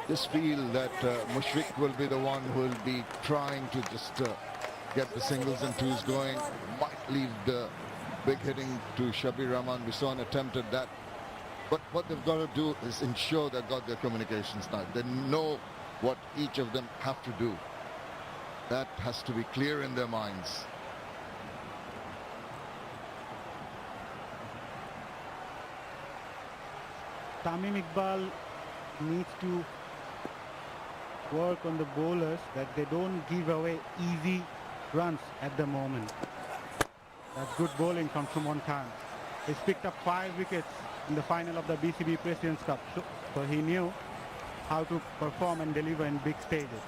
Just feel that Mushfiq will be the one who will be trying to just get the singles and twos going. Might leave the big hitting to Shabir Rahman. We saw an attempt at that. But what they've got to do is ensure they've got their communications now. They know what each of them have to do. That has to be clear in their minds. Tamim Iqbal needs to work on the bowlers that they don't give away easy runs at the moment. That's good bowling from Shuman Khan. He's picked up 5 wickets in the final of the BCB President's Cup, so he knew how to perform and deliver in big stages.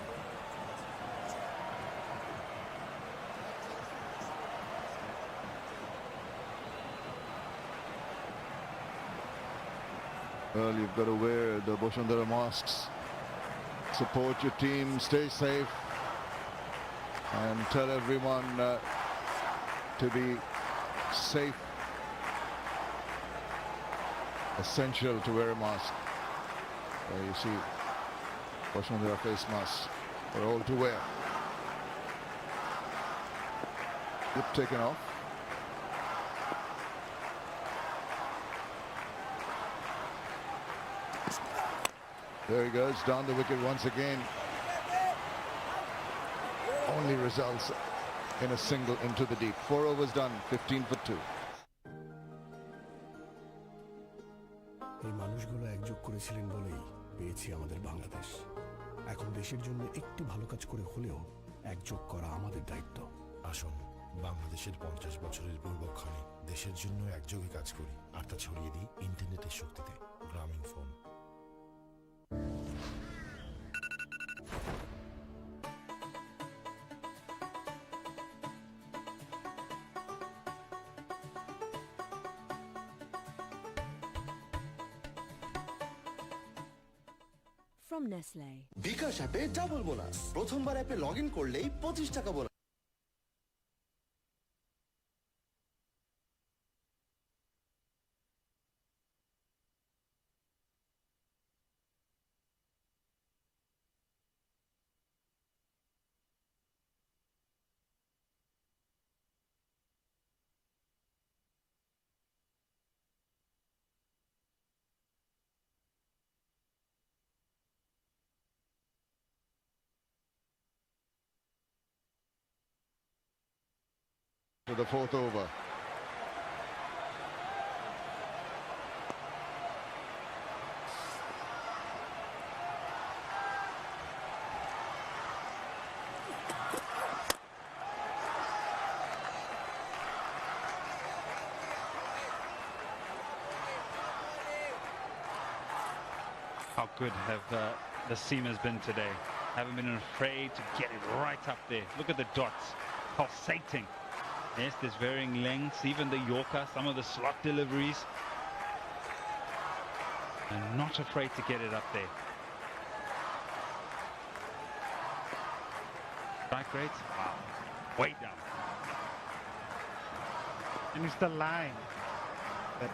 Well, you've got to wear the Boshandara masks. Support your team, stay safe, and tell everyone to be safe. Essential to wear a mask. You see Boshandara face masks are all to wear. Whip taken off. There he goes, down the wicket once again. Only results in a single into the deep. 4 overs done, 15 for 2. এই মানুষগুলো একযোগ করেছিলেন বলেই পেয়েছি আমাদের বাংলাদেশ। এখন দেশের জন্য একটু ভালো কাজ করে হলেও একযোগ করা আমাদের দায়িত্ব। আসুন বাংলাদেশের 50 বছরের পূর্বক্ষণে দেশের জন্য একযোগে কাজ করি আর তা ছড়িয়ে দিই ইন্টারনেটের শক্তিতে। গ্রামীণ ফোন। From Nestle. বিকাশ অ্যাপে ডাবল বোনাস। প্রথমবার অ্যাপে লগইন করলেই 25 টাকা bonus. For the 4th over. How good have the seamers been today? Haven't been afraid to get it right up there. Look at the dots pulsating. Yes, there's varying lengths, even the Yorker, some of the slot deliveries. And not afraid to get it up there. Strike rates, wow, way down. And it's the line that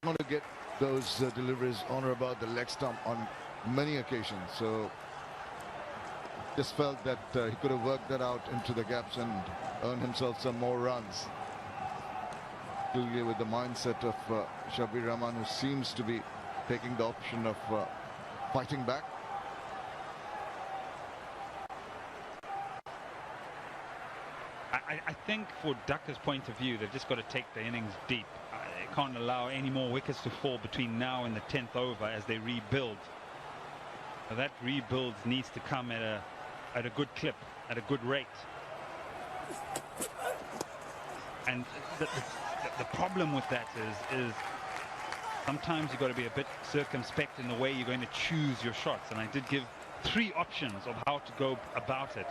want to get those deliveries on or about the leg stump on many occasions, so just felt that he could have worked that out into the gaps and earned himself some more runs. With the mindset of Shabir Rahman, who seems to be taking the option of fighting back. I think for Dhaka's point of view, they've just got to take the innings deep. They can't allow any more wickets to fall between now and the 10th over as they rebuild. Now that rebuild needs to come at a good clip, at a good rate. And the problem with that is sometimes you've got to be a bit circumspect in the way you're going to choose your shots. And I did give 3 options of how to go about it.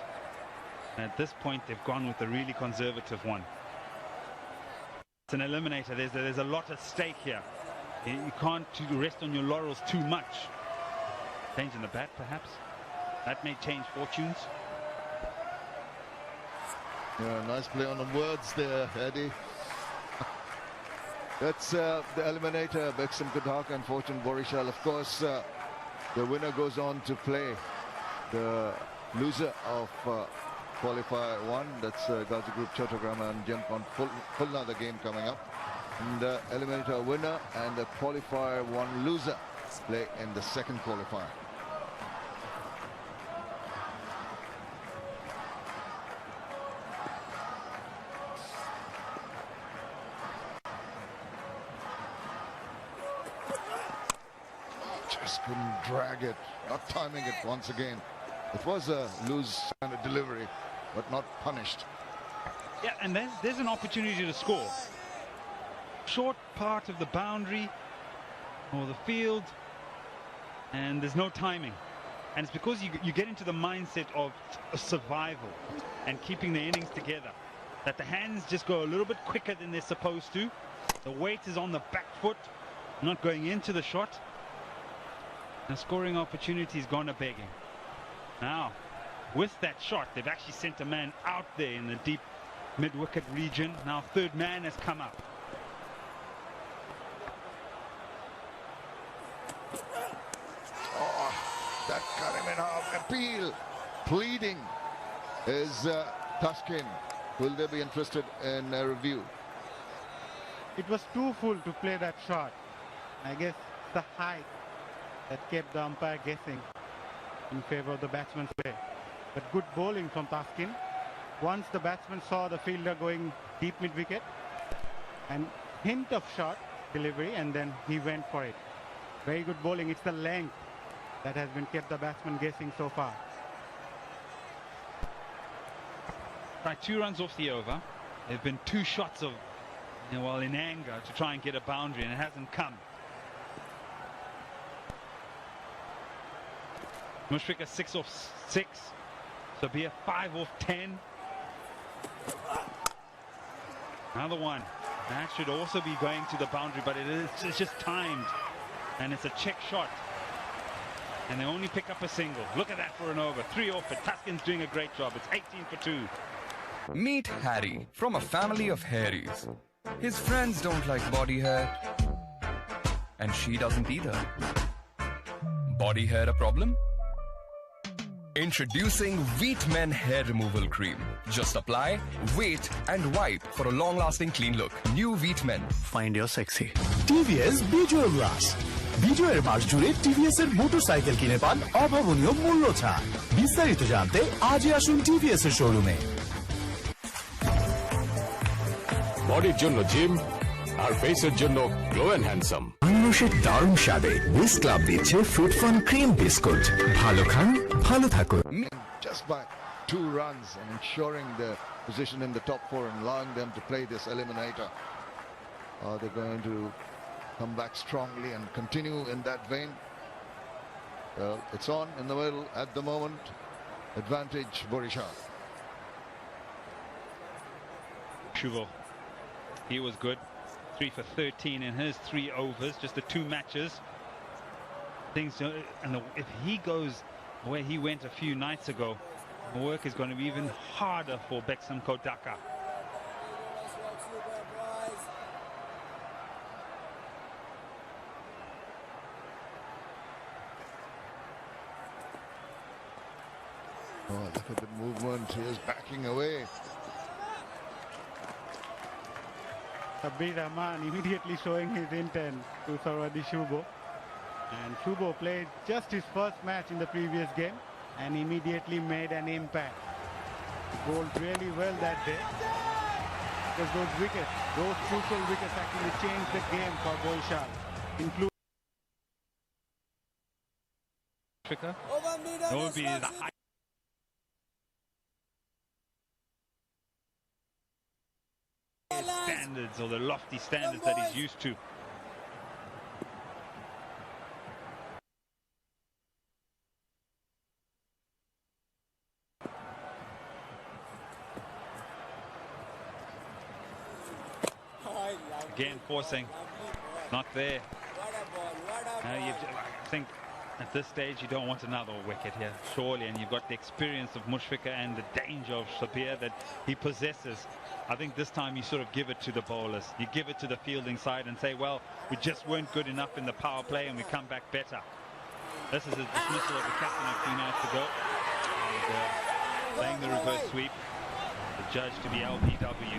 And at this point, they've gone with a really conservative one. It's an eliminator. There's a lot at stake here. You can't rest on your laurels too much. Changing the bat, perhaps. That may change fortunes. Yeah, nice play on the words there, Eddie. That's the eliminator, beximco Dhaka and Fortune Barisal. Of course, the winner goes on to play the loser of qualifier 1. That's Gazi Group, Chattogram and Gemcon Khulna, the game coming up. And the eliminator winner and the qualifier 1 loser play in the second qualifier. Just couldn't drag it, not timing it once again. It was a loose kind of delivery, but not punished. Yeah, and there's an opportunity to score. Short part of the boundary or the field, and there's no timing. And it's because you get into the mindset of survival and keeping the innings together that the hands just go a little bit quicker than they're supposed to. The weight is on the back foot, not going into the shot. The scoring opportunity's gone a begging. Now, with that shot, they've actually sent a man out there in the deep mid-wicket region. Now, third man has come up. Oh, that cut him in half. Appeal, pleading is Tashkent. Will they be interested in a review? It was too full to play that shot. I guess the height that kept the umpire guessing in favor of the batsman's play. But good bowling from Tashkent. Once the batsman saw the fielder going deep mid-wicket and hint of shot delivery, and then he went for it. Very good bowling. It's the length that has been kept the batsman guessing so far. Right, 2 runs off the over. There have been 2 shots of, well, in anger to try and get a boundary, and it hasn't come. Mushfiq 6 off 6. So be a 5 off 10. Another one. That should also be going to the boundary, but it's just timed. And it's a check shot. And they only pick up a single. Look at that for an over. 3 off it. Tashkent's doing a great job. It's 18 for 2. Meet Harry from a family of hairies. His friends don't like body hair. And she doesn't either. Body hair a problem? Introducing Wheat Men Hair Removal Cream. Just apply, wait, and wipe for a long-lasting clean look. New Wheat Men. Find your sexy. TVS বিজয় উল্লাস বিজয়ের মাস জুড়ে TVS এর motorcycle কিনে পান অভাবনীয় মূল্য ছাড়। বিস্তারিত জানতে আজই আসুন টিভিএস এর শোরুমে। বডির জন্য জিম আর ফেসের জন্য গ্লো এন্ড হ্যান্ডসাম। আঙ্গুশের দারুণ স্বাদে উইস ক্লাব দিচ্ছে ফ্রুট ফান ক্রিম বিস্কুট। ভালো খান, ভালো থাকুন। Just by 2 runs and ensuring their position in the top 4 and allowing them to play this eliminator. Are they going to come back strongly and continue in that vein? Well, it's on in the middle at the moment. Advantage Barisal. Shubho. He was good. 3 for 13 in his 3 overs, just the 2 matches. Things, and if he goes where he went a few nights ago, the work is going to be even harder for beximco Dhaka. Oh, look at the movement. He is backing away. Sabir Rahman immediately showing his intent to Sarwadi Shubho. And Shubho played just his first match in the previous game and immediately made an impact. He bowled really well that day. Because those wickets, those crucial wickets actually changed the game for Barisal, including That would be the high standards or the lofty standards that he's used to. Again, forcing. Not there. I think at this stage you don't want another wicket here, surely, and you've got the experience of Mushfiqur and the danger of Shabir that he possesses. I think this time you sort of give it to the bowlers. You give it to the fielding side and say, well, we just weren't good enough in the power play and we come back better. This is a dismissal of the captain of 3 nights ago. And playing the reverse sweep. The judge to be LBW.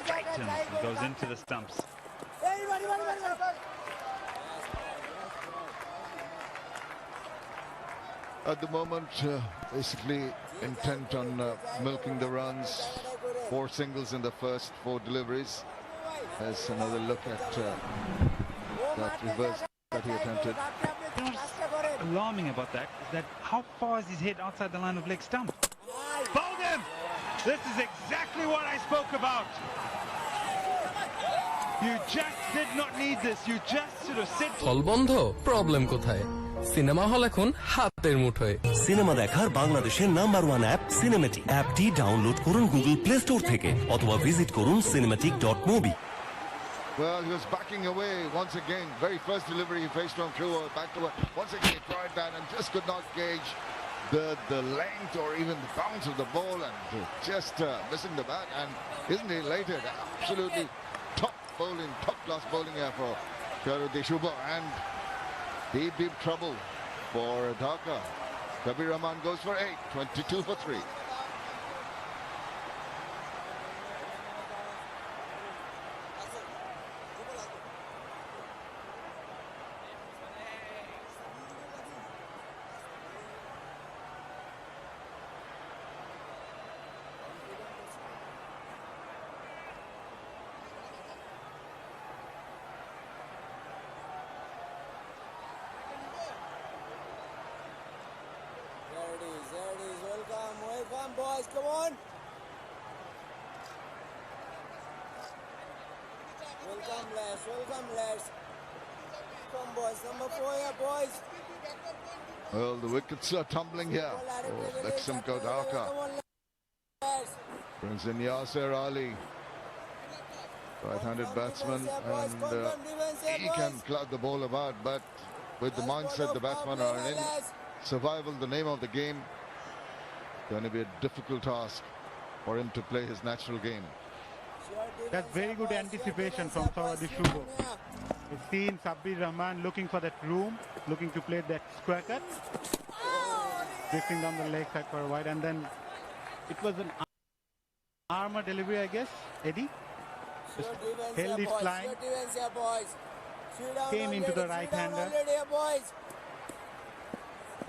Straightens and goes into the stumps. At the moment, basically intent on milking the runs. 4 singles in the first 4 deliveries. There's another look at that reverse that he attempted. You know what's alarming about that is that how far is his head outside the line of leg stump? Bowled him! This is exactly what I spoke about. You just did not need this. You just should have said... হল বন্ধ, problem কোথায়? Cinema hall এখন হাতের মুঠোয়। Cinema দেখার বাংলাদেশের number 1 app cinematic. অ্যাপটি download করুন গুগল প্লে স্টোর থেকে অথবা ভিজিট করুন cinematic.mobi। Well, he was backing away once again. Very first delivery he faced from True. Back to it. Once again he tried that and just could not gauge the length or even the bounce of the ball and just missing the bat. And isn't he elated? Absolutely top class bowling here for Shahrudin Shubha, and deep trouble for Dhaka. Shabir Rahman goes for 8, 22 for 3. Welcome, boys, come on. Welcome, lads. Come, boys, number 4 here, boys. Well, the wickets are tumbling here for beximco Dhaka. Brings in Yasir Ali, right-handed batsman, and he can cloud the ball about, but with the mindset the batsmen are in, survival, the name of the game, going to be a difficult task for him to play his natural game. That's very good anticipation from Shahrudin Shubha. We've seen Shabir Rahman looking for that room, looking to play that square cut, drifting down the leg side for a wide, and then it was an armour delivery, I guess. Eddie just held it flying, came into the right-hander.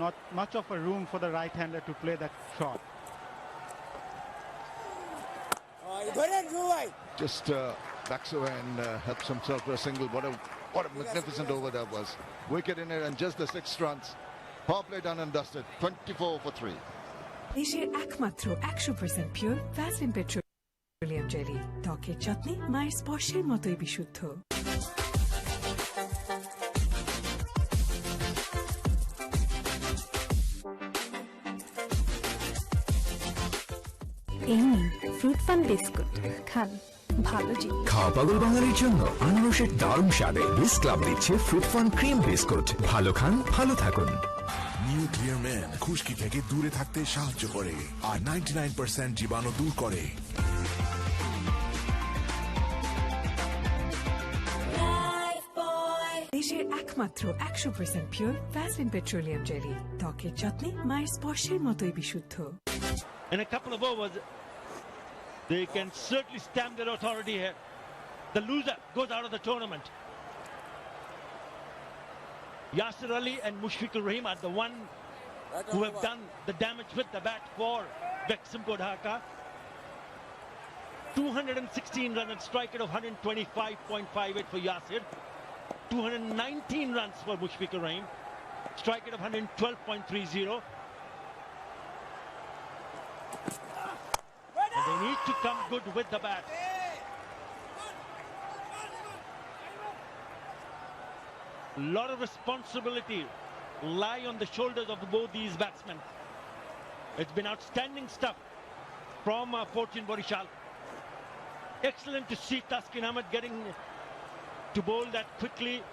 Not much of a room for the right-hander to play that shot. Just backs away and helps himself to a single. What a magnificent over that was. Wicket in it and just the 6 runs. Power play done and dusted. 24 for 3. দেশের একমাত্র 100% pure Vaseline petroleum jelly, ত্বকের যত্নে মায়ের স্পর্শের মতোই বিশুদ্ধ। এই নিন ফ্রুট ফান বিস্কুট, খান, ভালো জিনিস। খাওয়া পাগল বাঙালির জন্য আনারসের দারুণ স্বাদে বিস ক্লাব দিচ্ছে ফ্রুট ফান ক্রিম বিস্কুট। ভালো খান, ভালো থাকুন। নিউ ক্লিয়ার ম্যান খুশকি থেকে দূরে থাকতে সাহায্য করে আর 99% জীবাণু দূর করে। দেশের একমাত্র 100% পিওর ভ্যাসলিন পেট্রোলিয়াম জেলি, ত্বকের যত্নে মায়ের স্পর্শের মতোই বিশুদ্ধ। In a couple of overs, they can certainly stamp their authority here. The loser goes out of the tournament. Yasir Ali and Mushfiqur Rahim are the one who have done the damage with the bat for beximco Dhaka. 216 runs and strike rate of 125.58 for Yasir. 219 runs for Mushfiqur Rahim. Strike rate of 112.30. And they need to come good with the bat. A lot of responsibility lie on the shoulders of both these batsmen. It's been outstanding stuff from Fortune Barisal. Excellent to see Taskin Ahmed getting to bowl that quickly,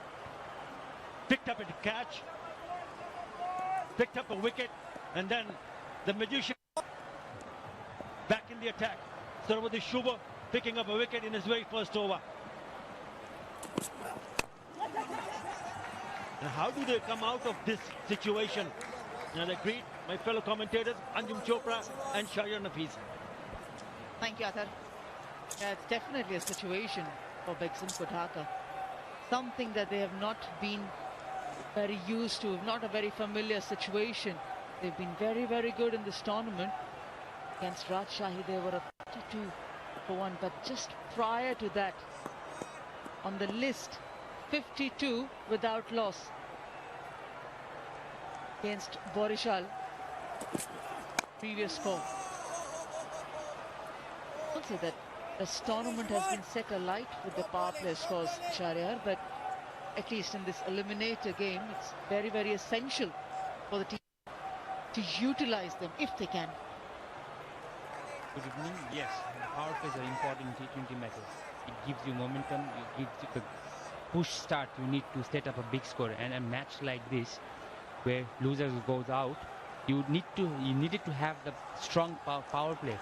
picked up a catch, picked up a wicket, and then the magician back in the attack. Sarvadi Shubha picking up a wicket in his very first over. And how do they come out of this situation? And I greet my fellow commentators, Anjum Chopra and Shahriar Nafees. Thank you, Athar. Yeah, it's definitely a situation for beximco Dhaka. Something that they have not been very used to, not a very familiar situation. They've been very, very good in this tournament. Against Rajshahi, they were a 52-1, but just prior to that, on the list, 52 without loss against Barisal. Previous score. I'll say that this tournament has been set alight with the power play scores, Shahriar, but at least in this eliminator game, it's very, very essential for the team to utilize them if they can. Good evening. Yes, power plays are important in T20 matches. It gives you momentum, it gives you the push start. You need to set up a big score, and a match like this, where losers goes out, you needed to have the strong power play.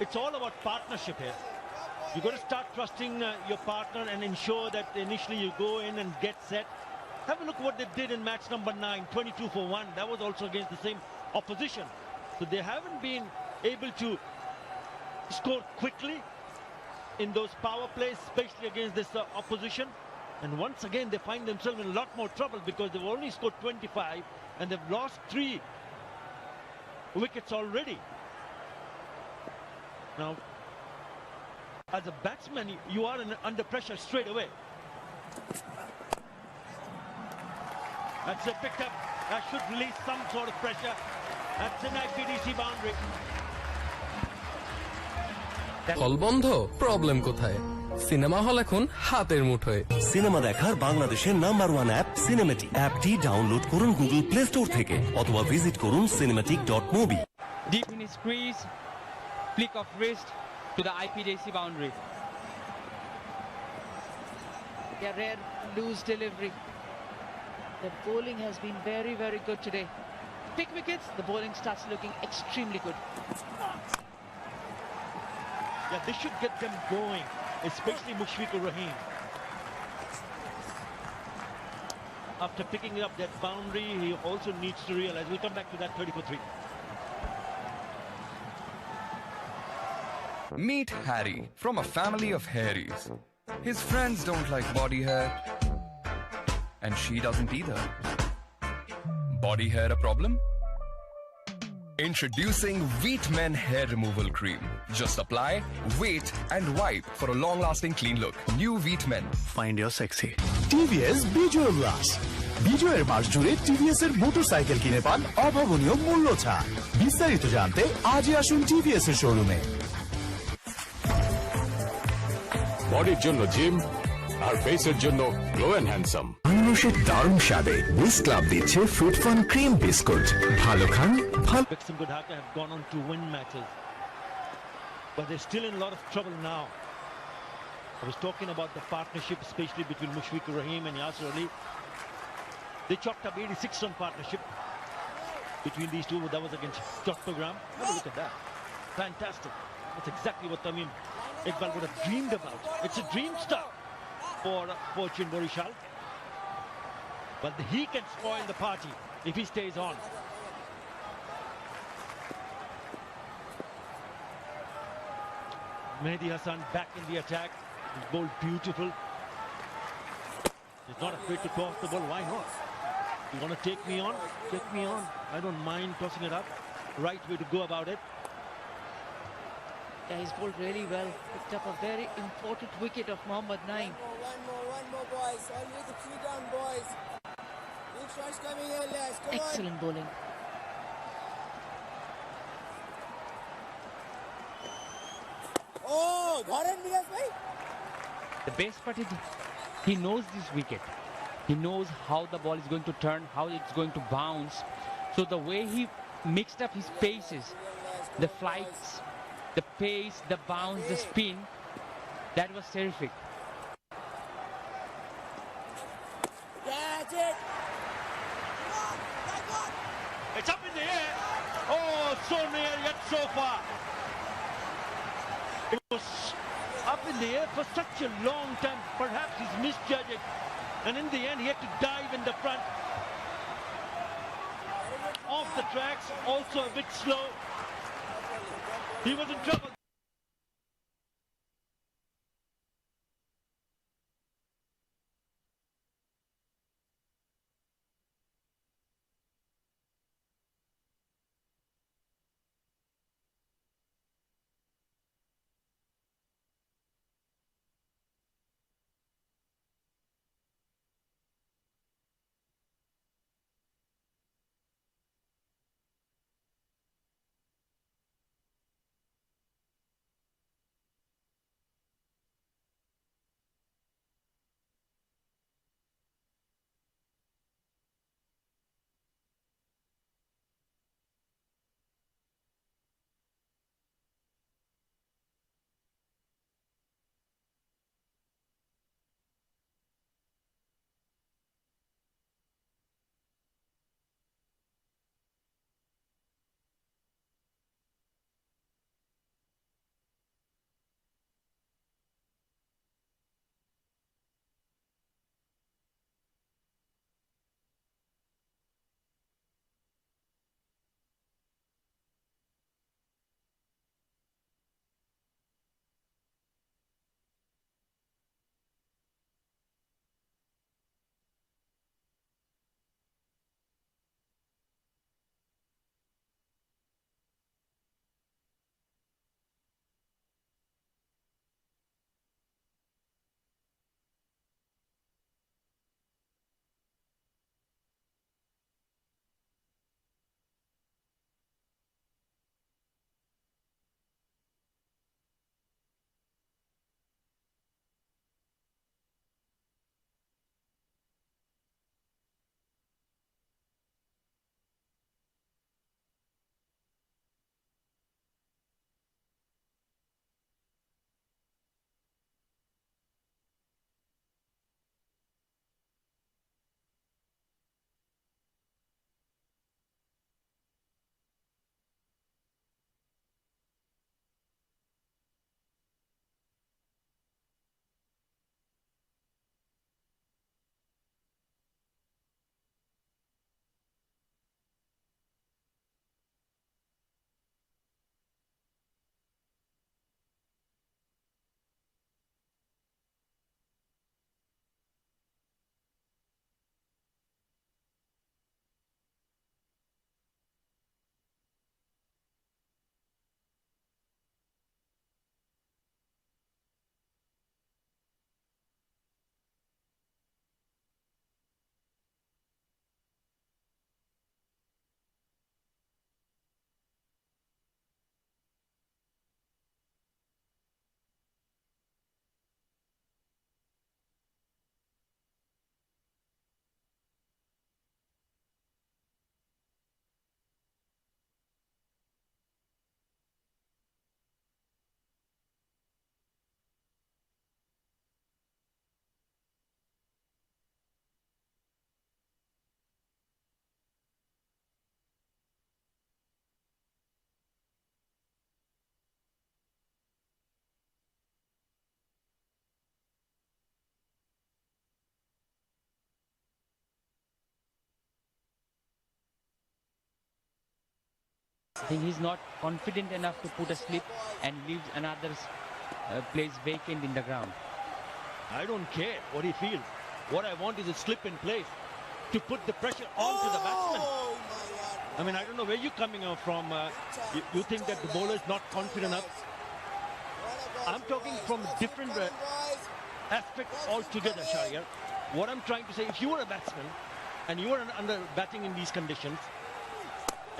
It's all about partnership here. You've got to start trusting your partner and ensure that initially you go in and get set. Have a look what they did in match number 9, 22-1. That was also against the same opposition. So they haven't been able to score quickly in those power plays, especially against this opposition. And once again, they find themselves in a lot more trouble because they've only scored 25 and they've lost 3 wickets already. Now, as a batsman, you are under pressure straight away. That's it, picked up. That should release some sort of pressure. That's an IPDC boundary. হল বন্ধ, problem কোথায়? Cinema hall এখন হাতের মুঠোয়। Cinema দেখার বাংলাদেশের number 1 app cinematic. অ্যাপটি download করুন গুগল প্লে স্টোর থেকে অথবা ভিজিট করুন cinematic.mobi। Deep in his crease, flick of wrist to the IPDC boundary. Yeah, rare loose delivery. The bowling has been very, very good today. Pick wickets, the bowling starts looking extremely good. Yeah, this should get them going, especially Mushfiqur Rahim. After picking up that boundary, he also needs to realize, we'll come back to that 30-for-3. Meet Harry from a family of hairies. His friends don't like body hair, and she doesn't either. Body hair a problem? Introducing Wheat Men Hair Removal Cream. Just apply, wait, and wipe for a long-lasting clean look. New Wheat Men. Find your sexy. TVS বিজয় উল্লাস। বিজয়ের মাস জুড়ে TVS এর motorcycle কিনে পান অভাবনীয় মূল্য ছাড়। বিস্তারিত জানতে আজই আসুন টিভিএস এর শোরুমে। বডির জন্য জিম আর ফেসের জন্য গ্লো এন্ড হ্যান্ডসাম। আনারসের দারুণ স্বাদে উইস ক্লাব দিচ্ছে ফ্রুট ফান ক্রিম বিস্কুট। ভালো খান ভালো। Beximco Dhaka have gone on to win matches, but they're still in a lot of trouble now. I was talking about the partnership, especially between Mushfiqur Rahim and Yasir Ali. They chalked up 86-run partnership between these two. That was against Chattogram. Have a look at that. Fantastic. That's exactly what Tamim Iqbal would have dreamed about. It's a dream start for Fortune Barisal. But he can spoil the party if he stays on. Mehdi Hassan back in the attack. He's bowled beautiful. He's not afraid to toss the ball. Why not? You want to take me on? Take me on. I don't mind tossing it up. Right way to go about it. Yeah, he's bowled really well. Picked up a very important wicket of Mohammad Naeem. One more, boys. All you to 3 down, boys. Big shots coming here, lads. Come on. Excellent bowling. Oh, Dharan Miraz bhai. The best part is he knows this wicket. He knows how the ball is going to turn, how it's going to bounce. So the way he mixed up his paces, the flights, the pace, the bounce, the spin, That was terrific. Catch it! It's up in the air. Oh, so near yet so far. It was up in the air for such a long time. Perhaps he's misjudging. And in the end, he had to dive in the front. Off the tracks, also a bit slow. He was in trouble. I think he's not confident enough to put a slip and leaves another place vacant in the ground. I don't care what he feels. What I want is a slip in place to put the pressure onto the batsman. I mean, I don't know where you're coming from. You think that the bowler is not confident enough. I'm talking from a different aspect altogether, Shahryar. What I'm trying to say, if you were a batsman and you were under batting in these conditions,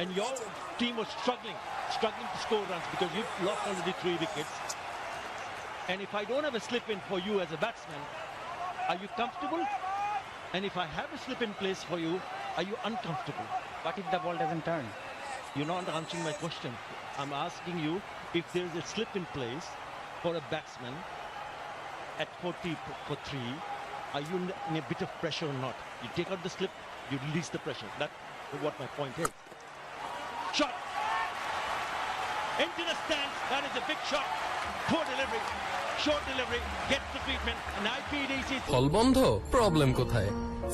and your team was struggling to score runs because you've lost already 3 wickets, and if I don't have a slip in for you as a batsman, are you comfortable? And if I have a slip in place for you, are you uncomfortable? What if the ball doesn't turn? You're not answering my question. I'm asking you if there's a slip in place for a batsman at 40 for 3, are you in a bit of pressure or not? You take out the slip, you release the pressure. That's what my point is. Shot! Into the stands. That is a big shot. Poor delivery. Short delivery. Gets the treatment. And IPDC... হল বন্ধ, problem কোথায়?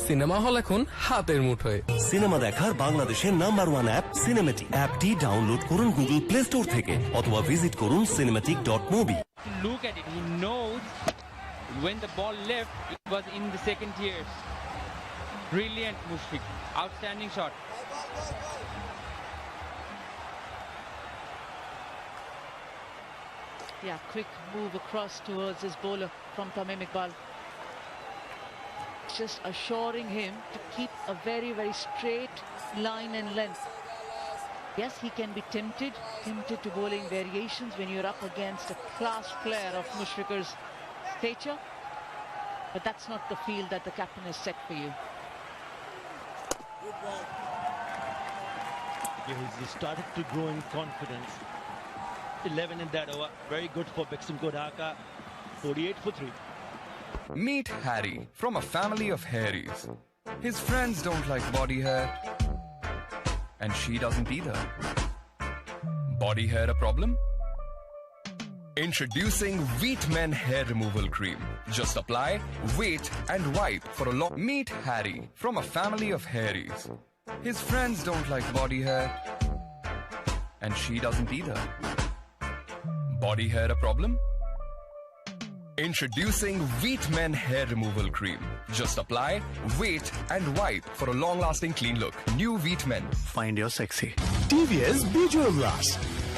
Cinema hall এখন হাতের মুঠোয়। Cinema দেখার বাংলাদেশের number 1 app cinematic. অ্যাপটি download করুন গুগল প্লে স্টোর থেকে অথবা ভিজিট করুন cinematic.mobi। Look at it. He knows when the ball left, it was in the second tiers. Brilliant, Mushfiq. Outstanding shot. Yeah, quick move across towards his bowler from Tamim Iqbal. Just assuring him to keep a very, very straight line and length. Yes, he can be tempted to bowling variations when you're up against a class player of Mushfiqur's stature. But that's not the field that the captain has set for you. Yeah, he started to grow in confidence. 11 in that over. Very good for beximco Dhaka. 48 for 3. Meet Harry from a family of hairies. His friends don't like body hair, and she doesn't either. Body hair a problem? Introducing Wheat Men Hair Removal Cream. Just apply, wait, and wipe for a long... Meet Harry from a family of hairies. His friends don't like body hair, and she doesn't either. Body hair a problem? Introducing Wheat Men Hair Removal Cream. Just apply, wait, and wipe for a long-lasting clean look. New Wheat Men. Find your sexy. TVS বিজয় উল্লাস।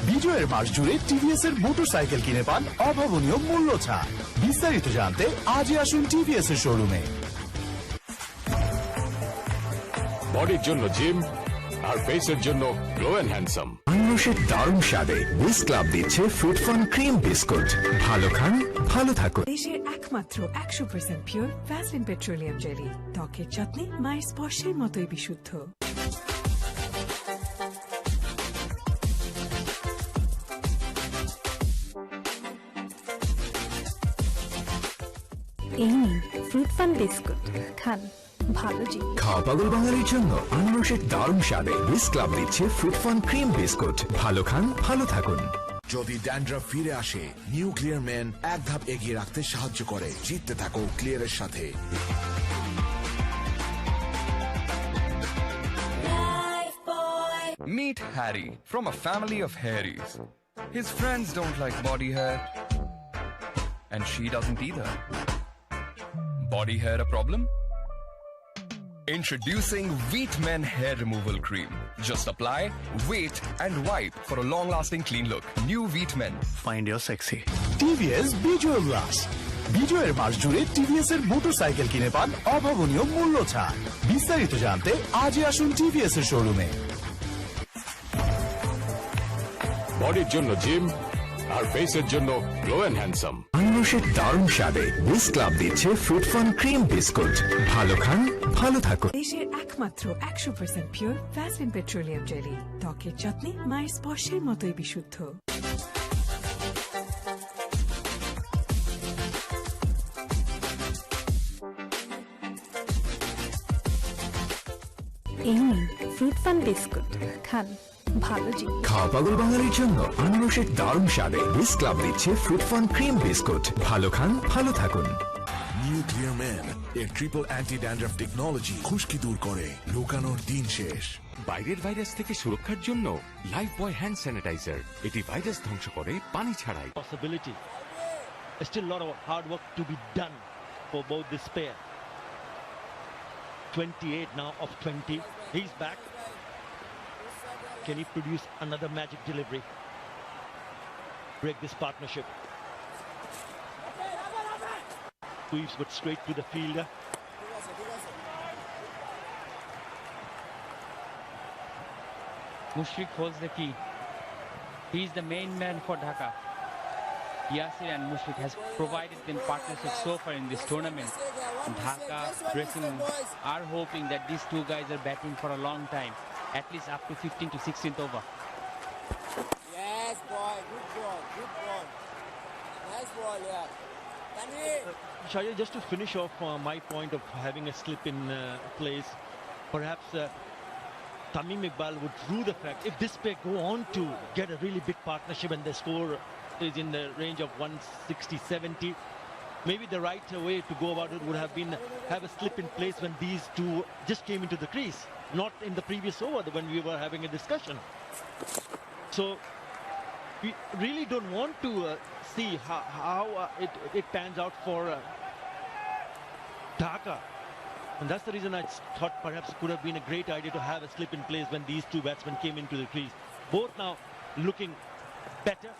বিজয়ের মাস জুড়ে TVS এর motorcycle কিনে পান অভাবনীয় মূল্য ছাড়। বিস্তারিত জানতে আজই আসুন টিভিএস এর শোরুমে। বডির জন্য জিম আর ফেসের জন্য গ্লো এন্ড হ্যান্ডসাম। আনরসের দারুণ স্বাদে উইস ক্লাব দিচ্ছে ফ্রুট ফান ক্রিম বিস্কুট। ভালো খান, ভালো থাকুন। দেশের একমাত্র 100% পিওর ভ্যাসলিন পেট্রোলিয়াম জেলি, ত্বকের যত্নে মায়ের স্পর্শের মতোই বিশুদ্ধ। এই নিন ফ্রুট ফান বিস্কুট, খান, ভালো জিনিস। খাওয়া পাগল বাঙালির জন্য আনরসের দারুণ স্বাদে উইস ক্লাব দিচ্ছে ফ্রুট ফান ক্রিম বিস্কুট। ভালো খান, ভালো থাকুন। যদি ড্যান্ড্রাফ ফিরে আসে, নিউ ক্লিয়ার ম্যান এক ধাপ এগিয়ে রাখতে সাহায্য করে। জিততে থাকো ক্লিয়ারের সাথে। Meet Harry from a family of hairies. His friends don't like body hair, and she doesn't either. Body hair a problem? Introducing Wheat Men Hair Removal Cream. Just apply, wait, and wipe for a long-lasting clean look. New Wheat Men. Find your sexy. TVS বিজয় উল্লাস। বিজয়ের মাস জুড়ে TVS এর motorcycle কিনে পান অভাবনীয় মূল্য ছাড়। বিস্তারিত জানতে আজই আসুন টিভিএস এর শোরুমে। বডির জন্য জিম আর ফেসের জন্য গ্লো এন্ড হ্যান্ডসাম। আনরসের দারুণ স্বাদে উইস ক্লাব দিচ্ছে ফ্রুট ফান ক্রিম বিস্কুট। ভালো খান, ভালো থাকুন। দেশের একমাত্র 100% পিওর ভ্যাসলিন পেট্রোলিয়াম জেলি, ত্বকের যত্নে মায়ের স্পর্শের মতোই বিশুদ্ধ। এই নিন ফ্রুট ফান বিস্কুট, খান, ভালো জিনিস। খাওয়া পাগল বাঙালির জন্য আনরসের দারুণ স্বাদে উইস ক্লাব দিচ্ছে ফ্রুট ফান ক্রিম বিস্কুট। ভালো খান, ভালো থাকুন। নিউ ক্লিয়ার ম্যান এর ট্রিপল অ্যান্টি ড্যান্ড্রাফ টেকনোলজি খুশকি দূর করে, লুকানোর দিন শেষ। বাইরের ভাইরাস থেকে সুরক্ষার জন্য লাইফ বয় হ্যান্ড স্যানিটাইজার। এটি ভাইরাস ধ্বংস করে পানি ছাড়াই। Possibility. There's still a lot of hard work to be done for both this pair. 28 now of 20. He's back. Can he produce another magic delivery? Break this partnership. Sweeps but straight to the fielder. Mushfiq holds the key. He's the main man for Dhaka. Yasir and Mushfiq has provided them partnership so far in this tournament. Dhaka dressing room are hoping that these two guys are batting for a long time, at least up to 15th to 16th over. Yes, boy. Good ball. Good ball. Nice ball, yeah. Shaya, just to finish off my point of having a slip in place, perhaps Tamim Iqbal would rue the fact if this pair go on to get a really big partnership and the score is in the range of 160-70, maybe the right way to go about it would have been have a slip in place when these two just came into the crease, not in the previous over when we were having a discussion. So we really don't want to see how it pans out for Dhaka. And that's the reason I thought perhaps it could have been a great idea to have a slip in place when these two batsmen came into the crease. Both now looking better,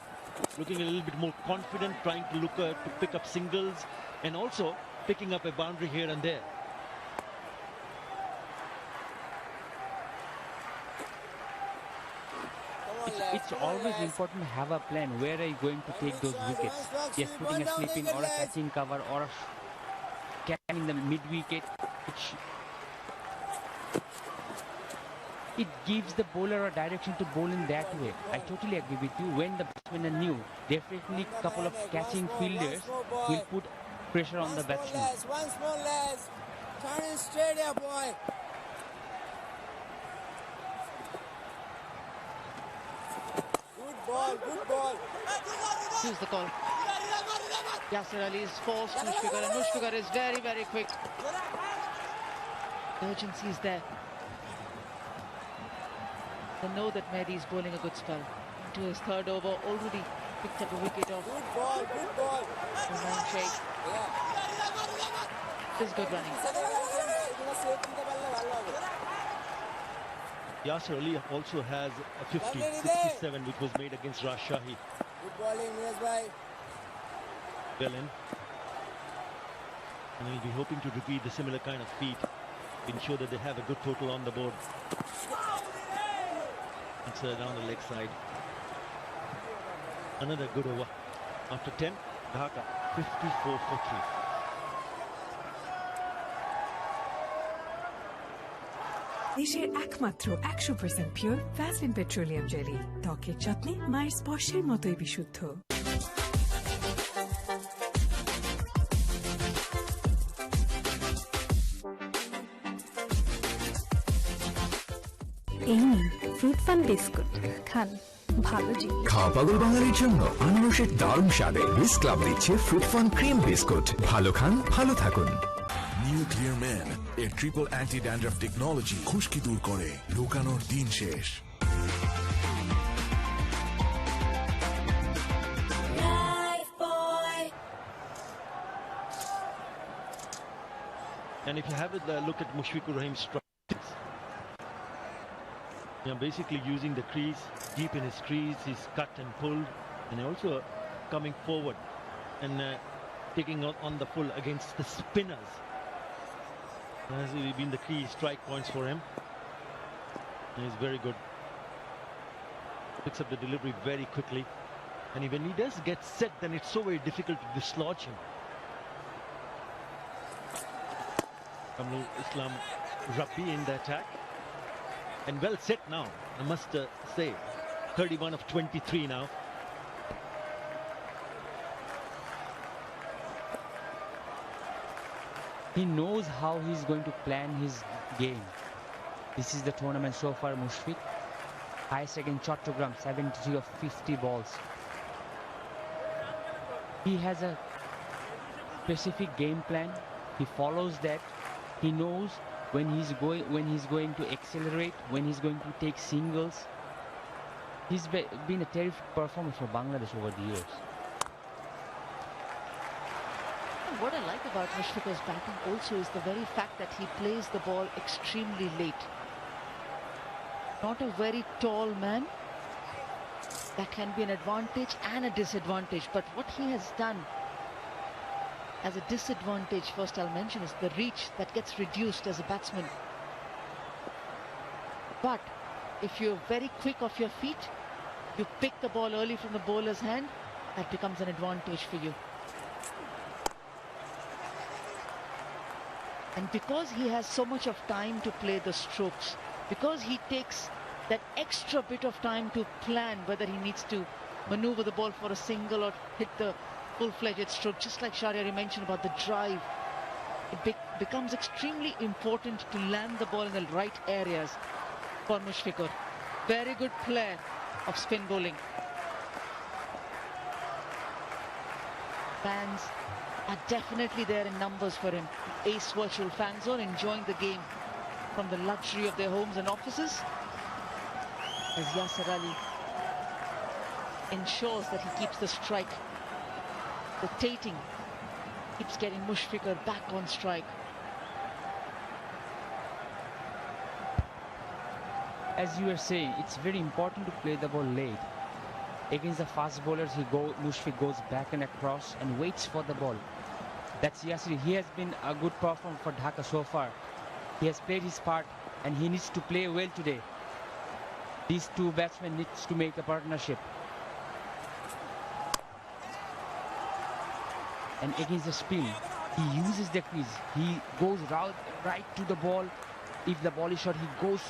looking a little bit more confident, trying to look to pick up singles and also picking up a boundary here and there. It's always important to have a plan. Where are you going to take those wickets? Yes, putting a slipping or a catching cover or a catching in the mid-wicket. It gives the bowler a direction to bowl in that way. I totally agree with you. When the batsmen are new, definitely a couple of catching fielders will put pressure on the batsman. Once more, lads. Turn in straight here, boy. Good ball, good ball. Here's the call. Yasir Ali is forced Mushfiqur, and Mushfiqur is very, very quick. The urgency is there. They know that Mehdi is bowling a good spell. Into his third over, already picked up a wicket off. Good ball, good ball. Imran Sheikh. This is good running. Yasir Ali also has a 50, 67, which was made against Rajshahi. Good bowling, yes, bhai. Well in. And he'll be hoping to repeat the similar kind of feat to ensure that they have a good total on the board. It's down the leg side. Another good over. After 10, Dhaka 54 for 3. দেশের একমাত্র 100% pure Vaseline petroleum jelly ত্বকের যত্নে মায়ের স্পর্শের মতোই বিশুদ্ধ। এই নিন ফ্রুট ফান বিস্কুট খান, ভালো জিনিস। খাওয়া পাগল বাঙালির জন্য আনারসের দারুণ স্বাদে বিস ক্লাব দিচ্ছে ফ্রুট ফান ক্রিম বিস্কুট। ভালো খান, ভালো থাকুন। নিউ ক্লিয়ার ম্যান এর ট্রিপল অ্যান্টি ড্যান্ড্রাফ টেকনোলজি খুশকি দূর করে, লুকানোর দিন শেষ। And if you have a look at Mushfiqur Rahim's strikes, basically using the crease, deep in his crease, he's cut and pulled, and also coming forward and taking on the full against the spinners. Has been the key strike points for him. And he's very good. Picks up the delivery very quickly. And when he does get set, then it's so very difficult to dislodge him. Kamrul Islam Rabbi in the attack. And well set now, I must say. 31 of 23 now. He knows how he's going to plan his game. This is the tournament so far, Mushfiq. Highest against Chattogram, 73 of 50 balls. He has a specific game plan. He follows that. He knows when he's going to accelerate, when he's going to take singles. He's been a terrific performer for Bangladesh over the years. What I like about Mushfiqur's batting also is the very fact that he plays the ball extremely late. Not a very tall man. That can be an advantage and a disadvantage. But what he has done as a disadvantage, first I'll mention, is the reach that gets reduced as a batsman. But if you're very quick off your feet, you pick the ball early from the bowler's hand, that becomes an advantage for you. And because he has so much of time to play the strokes, because he takes that extra bit of time to plan whether he needs to maneuver the ball for a single or hit the full-fledged stroke, just like Shahryari mentioned about the drive. It becomes extremely important to land the ball in the right areas for Mushfiqur. Very good player of spin bowling. Fans are definitely there in numbers for him. Ace Virtual Fan Zone enjoying the game from the luxury of their homes and offices, as Yasir Ali ensures that he keeps the strike rotating, keeps getting Mushfiqur back on strike. As you were saying, it's very important to play the ball late. Against the fast bowlers, Mushfiq goes back and across and waits for the ball. That's Yasir. He has been a good performer for Dhaka so far. He has played his part and he needs to play well today. These two batsmen need to make a partnership. And against the spin, he uses the crease. He goes right to the ball. If the ball is short, he goes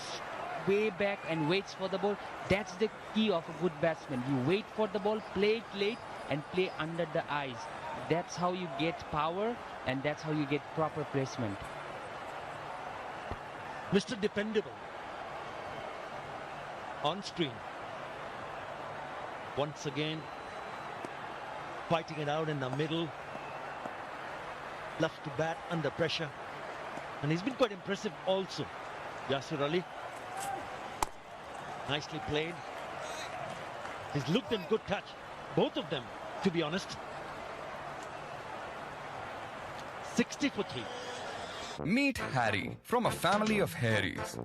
way back and waits for the ball. That's the key of a good batsman. You wait for the ball, play it late, and play under the eyes. That's how you get power, and that's how you get proper placement. Mr. Dependable on screen. Once again, fighting it out in the middle. Love to bat under pressure. And he's been quite impressive also. Yasir Ali. Nicely played. He's looked in good touch. Both of them, to be honest. 60 for 3. Meet Harry from a family of hairies.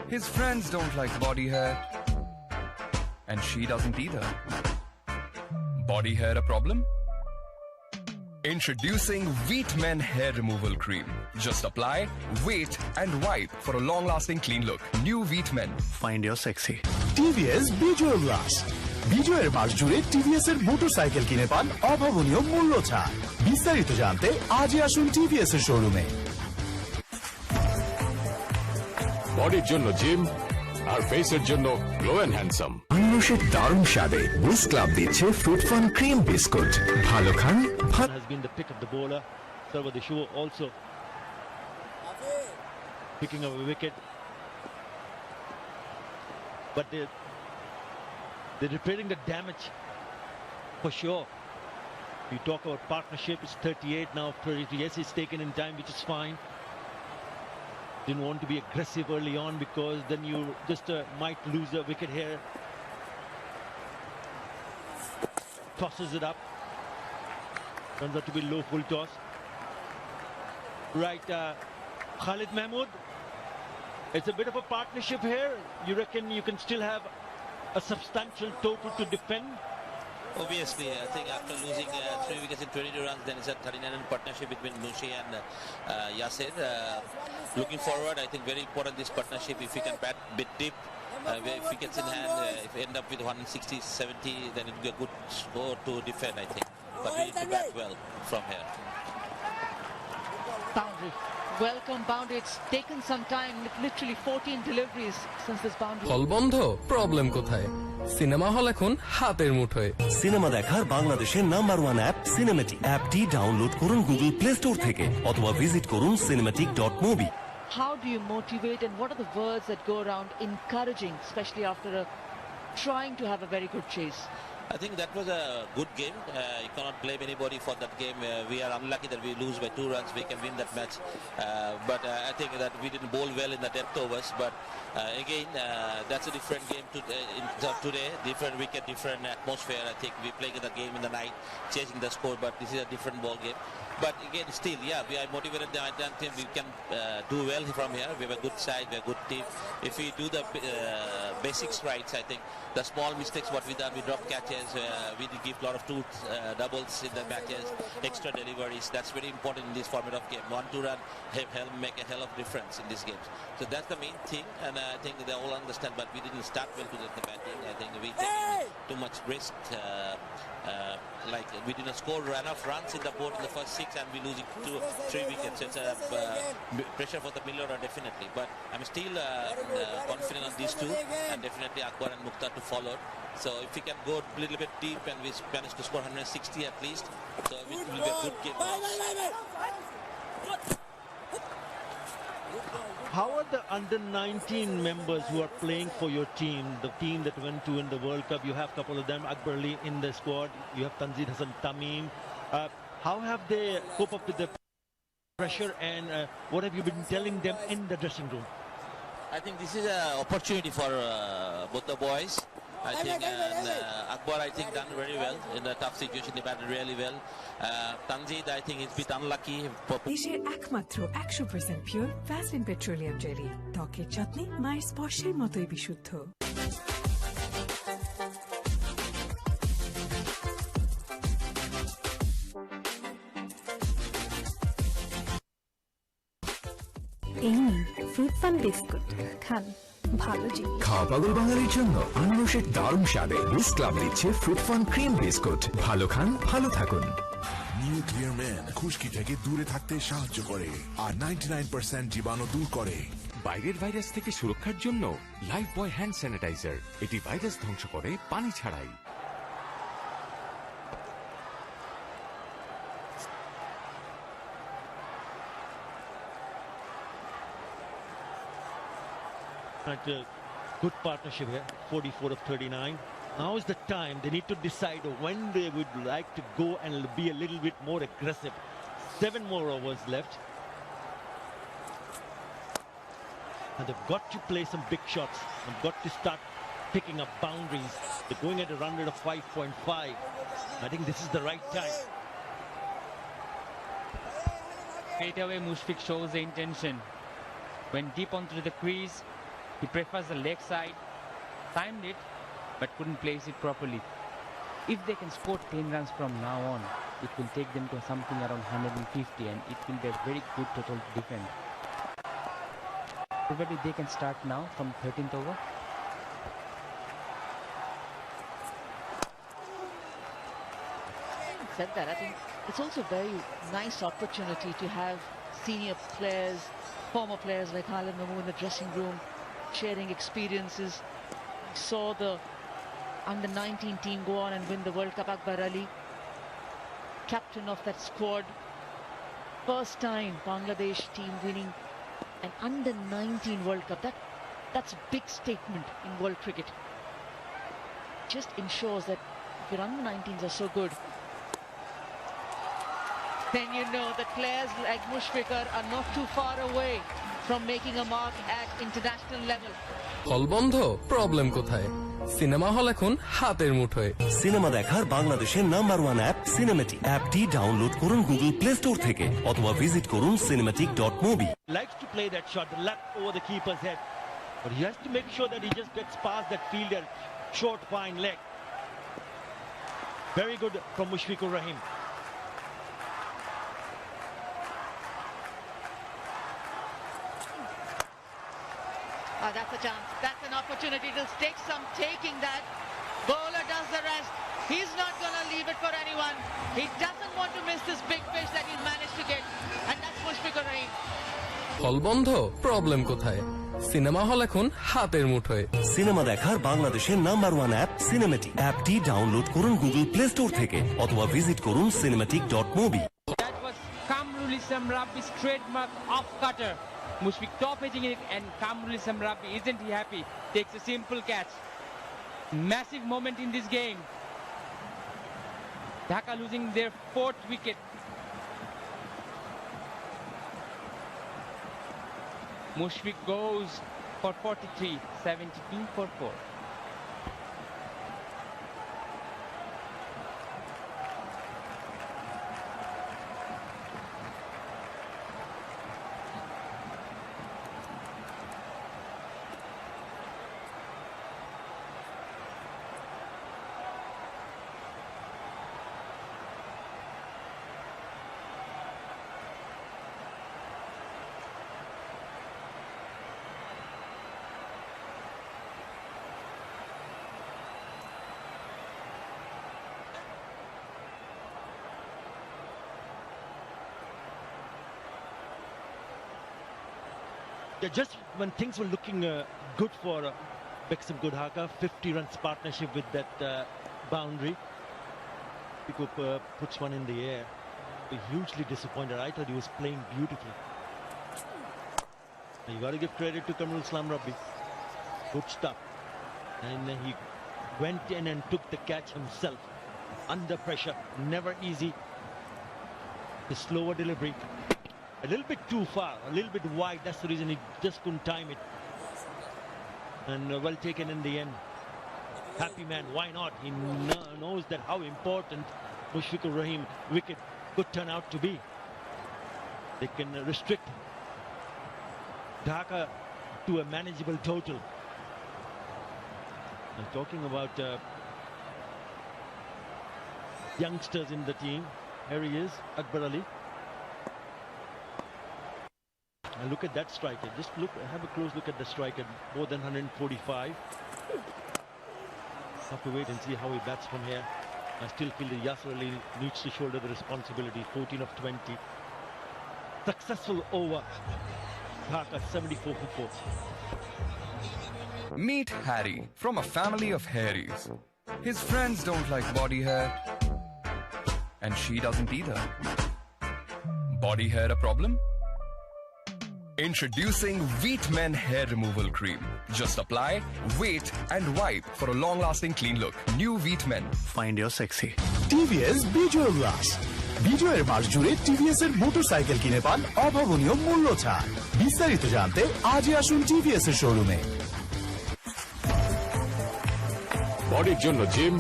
His friends don't like body hair. And she doesn't either. Body hair a problem? Introducing Wheat Men Hair Removal Cream. Just apply, wait and wipe for a long-lasting clean look. New Wheat Men. Find your sexy. TVS বিজয় উল্লাস বিজয়ের মাস জুড়ে TVS এর motorcycle কিনে পান অভাবনীয় মূল্য ছাড়। বিস্তারিত জানতে আজই আসুন টিভিএস এর শোরুমে। বডির জন্য জিম আর ফেসের জন্য গ্লো এন্ড হ্যান্ডসাম। আনারসের দারুণ স্বাদে বুস ক্লাব দিচ্ছে ফ্রুট ফান ক্রিম বিস্কুট। ভালো খান has been the pick of the bowler. Sarva Deshuo also picking up a wicket. But they're repairing the damage for sure. You talk about partnership, it's 38 now. Yes, it's taken in time, which is fine. Didn't want to be aggressive early on because then you just might lose a wicket here. Tosses it up. Turns out to be low full toss. Right, Khalid Mahmood. It's a bit of a partnership here. You reckon you can still have a substantial total to defend? Obviously, I think after losing 3 wickets in 22 runs, then it's a 39-run partnership between Mushi and Yasir. Looking forward, I think very important this partnership. If we can bat a bit deep, if wickets in hand, if we end up with 160, 70, then it will be a good score to defend, I think. But we need to bat well from here. Boundary. Welcome boundary. It's taken some time, literally 14 deliveries since this boundary. হল বন্ধ, problem কোথায়? Cinema hall এখন হাতের মুঠোয়। Cinema দেখার বাংলাদেশের number 1 app cinematic. অ্যাপটি download করুন গুগল প্লে স্টোর থেকে অথবা ভিজিট করুন cinematic.mobi। How do you motivate and what are the words that go around encouraging, especially after trying to have a very good chase? I think that was a good game. You cannot blame anybody for that game. We are unlucky that we lose by 2 runs. We can win that match. But I think that we didn't bowl well in the depth overs. But again, that's a different game today. Different wicket, different atmosphere. I think we playing the game in the night, chasing the score. But this is a different ball game. But again, still, yeah, we are motivated. I don't think we can do well from here. We have a good side, we have a good team. If we do the basics right, I think the small mistakes what we done, we drop catches, we did give a lot of doubles in the matches, extra deliveries. That's very important in this format of game. 1-2 run make a hell of difference in these games. So that's the main thing, and I think they all understand. But we didn't start well to the batting. I think we taking too much risk. Like we didn't score enough runs in the board in the first 6, and we losing 2-3 wickets. It's a pressure for the middle order definitely. But I'm still confident on these two, and definitely Akbar and Mukhtar to follow. So if we can go a little bit deep and we managed to score 160 at least. So it will be a good game. How are the under 19 members who are playing for your team, the team that went to win the World Cup? You have a couple of them, Akbar Ali in the squad. You have Tanzid Hassan Tamim. How have they cope up with the pressure, and what have you been telling them in the dressing room? I think this is an opportunity for both the boys. I think Akbar, I think, done very well in the tough situation. They batted really well. Tanzid, I think, he's a bit unlucky. দেশের একমাত্র 100% pure Vaseline petroleum jelly ত্বকের যত্নে মায়ের স্পর্শের মতোই বিশুদ্ধ। এই নিন ফ্রুট ফান বিস্কুট খান, ভালো জিনিস। খাওয়া পাগল বাঙালির জন্য আনারসের দারুণ স্বাদে বুস্ট ক্লাব দিচ্ছে ফ্রুট ফান ক্রিম বিস্কুট। ভালো খান, ভালো থাকুন। নিউ ক্লিয়ার ম্যান খুশকি থেকে দূরে থাকতে সাহায্য করে আর 99% জীবাণু দূর করে। বাইরের ভাইরাস থেকে সুরক্ষার জন্য লাইফ বয় হ্যান্ড স্যানিটাইজার, এটি ভাইরাস ধ্বংস করে পানি ছাড়াই। Good partnership here, 44 of 39. Now is the time they need to decide when they would like to go and be a little bit more aggressive. 7 more overs left. And they've got to play some big shots. They've got to start picking up boundaries. They're going at a run rate of 5.5. I think this is the right time. Straight away, Mushfiq shows the intention. Went deep onto the crease. He prefers the leg side. Timed it, but couldn't place it properly. If they can score 10 runs from now on, it will take them to something around 150, and it will be a very good total to defend. Probably they can start now from 13th over. Said that, I think it's also a very nice opportunity to have senior players, former players like Khalid Mahmood in the dressing room, sharing experiences. We saw the under 19 team go on and win the World Cup. Akbar Ali, captain of that squad. First time Bangladesh team winning an under 19 World Cup. That's a big statement in world cricket. Just ensures that if your under 19s are so good, then you know that players like Mushfiq are not too far away from making a mark at international level. হল বন্ধ, problem কোথায়? Cinema hall এখন হাতের মুঠোয়। Cinema দেখার বাংলাদেশের number 1 app cinematic. অ্যাপটি download করুন গুগল প্লে স্টোর থেকে অথবা ভিজিট করুন cinematic.mobi। Likes to play that shot, the left over the keeper's head, but he has to make sure that he just gets past that fielder, short fine leg. Very good from Mushfiqur Rahim. That's a chance. That's an opportunity. It'll take some taking that. Bowler does the rest. He's not going to leave it for anyone. He doesn't want to miss this big fish that he's managed to get. And that's Mushfiqur Rahim. হল বন্ধ, problem কোথায়? Cinema hall এখন হাতের মুঠোয়। Cinema দেখার বাংলাদেশের number 1 app cinematic. অ্যাপটি download করুন গুগল প্লে স্টোর থেকে অথবা ভিজিট করুন cinematic.mobi। That was Kamrul Islam Rabbi's trademark off cutter. Mushfiq top edging it, and Kamrul Islam Rabbi, isn't he happy? Takes a simple catch. Massive moment in this game. Dhaka losing their 4th wicket. Mushfiq goes for 43, 72 for 4. Just when things were looking good for beximco Dhaka, 50 runs partnership with that boundary. Pico puts one in the air. Hugely disappointed. I thought he was playing beautifully. You got to give credit to Kamrul Islam Rabbi. Good stuff. And he went in and took the catch himself. Under pressure. Never easy. The slower delivery. A little bit too far. A little bit wide. That's the reason he just couldn't time it. And well taken in the end. Happy man. Why not? He knows that how important Mushfiqur Rahim wicket could turn out to be. They can restrict Dhaka to a manageable total. I'm talking about youngsters in the team. Here he is, Akbar Ali. And look at that striker. Just look, have a close look at the striker. More than 145. Have to wait and see how he bats from here. I still feel that Yasir Ali needs to shoulder the responsibility. 14 of 20. Successful over. Dhaka 74 for 4. Meet Harry from a family of hairies. His friends don't like body hair. And she doesn't either. Body hair a problem? Introducing Wheat Men Hair Removal Cream. Just apply, wait and wipe for a long-lasting clean look. New Wheat Men. Find your sexy. TVS বিজয় উল্লাস বিজয়ের মাস জুড়ে TVS এর motorcycle কিনে পান অভাবনীয় মূল্য ছাড়। বিস্তারিত জানতে আজই আসুন টিভিএস এর শোরুমে। বডির জন্য জিম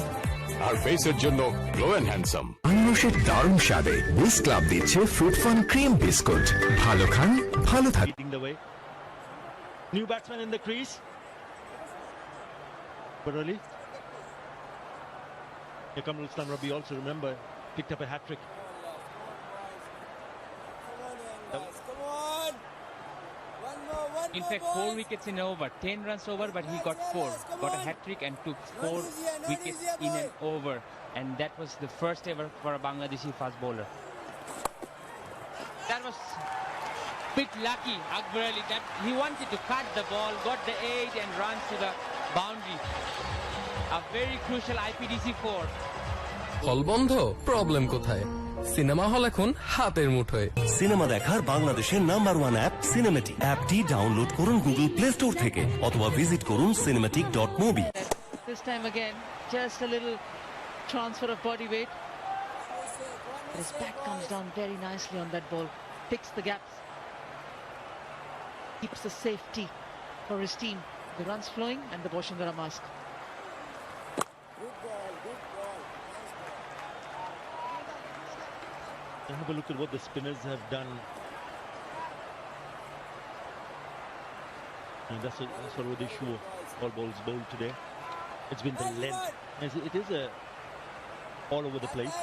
আর ফেসের জন্য গ্লো এন্ড হ্যান্ডসাম। আনারসের দারুণ স্বাদে বুস্ট ক্লাব দিচ্ছে ফ্রুট ফান ক্রিম বিস্কুট। ভালো খান ভালো থাকুন। New batsman in the crease. But early. Kamrul Islam Rabbi also, remember, picked up a hat-trick. Come on! In fact, 4 wickets in over, 10 runs over, but he got 4. Got a hat-trick and took 4 wickets in an over. And that was the first ever for a Bangladeshi fast bowler. That was bit lucky, Akbar Ali, that he wanted to cut the ball, got the 8 and runs to the boundary. A very crucial IPDC 4. হল বন্ধ, problem কোথায়? Cinema hall এখন হাতের মুঠোয়। Cinema দেখার বাংলাদেশের number 1 app cinematic. অ্যাপটি download করুন গুগল প্লে স্টোর থেকে অথবা ভিজিট করুন cinematic.mobi। This time again, just a little transfer of body weight. His back comes down very nicely on that ball, picks the gaps, keeps the safety for his team. The runs flowing and the Boshundara mask. And have a look at what the spinners have done. And that's what the issue of all balls bowled today. It's been the length. It is all over the place,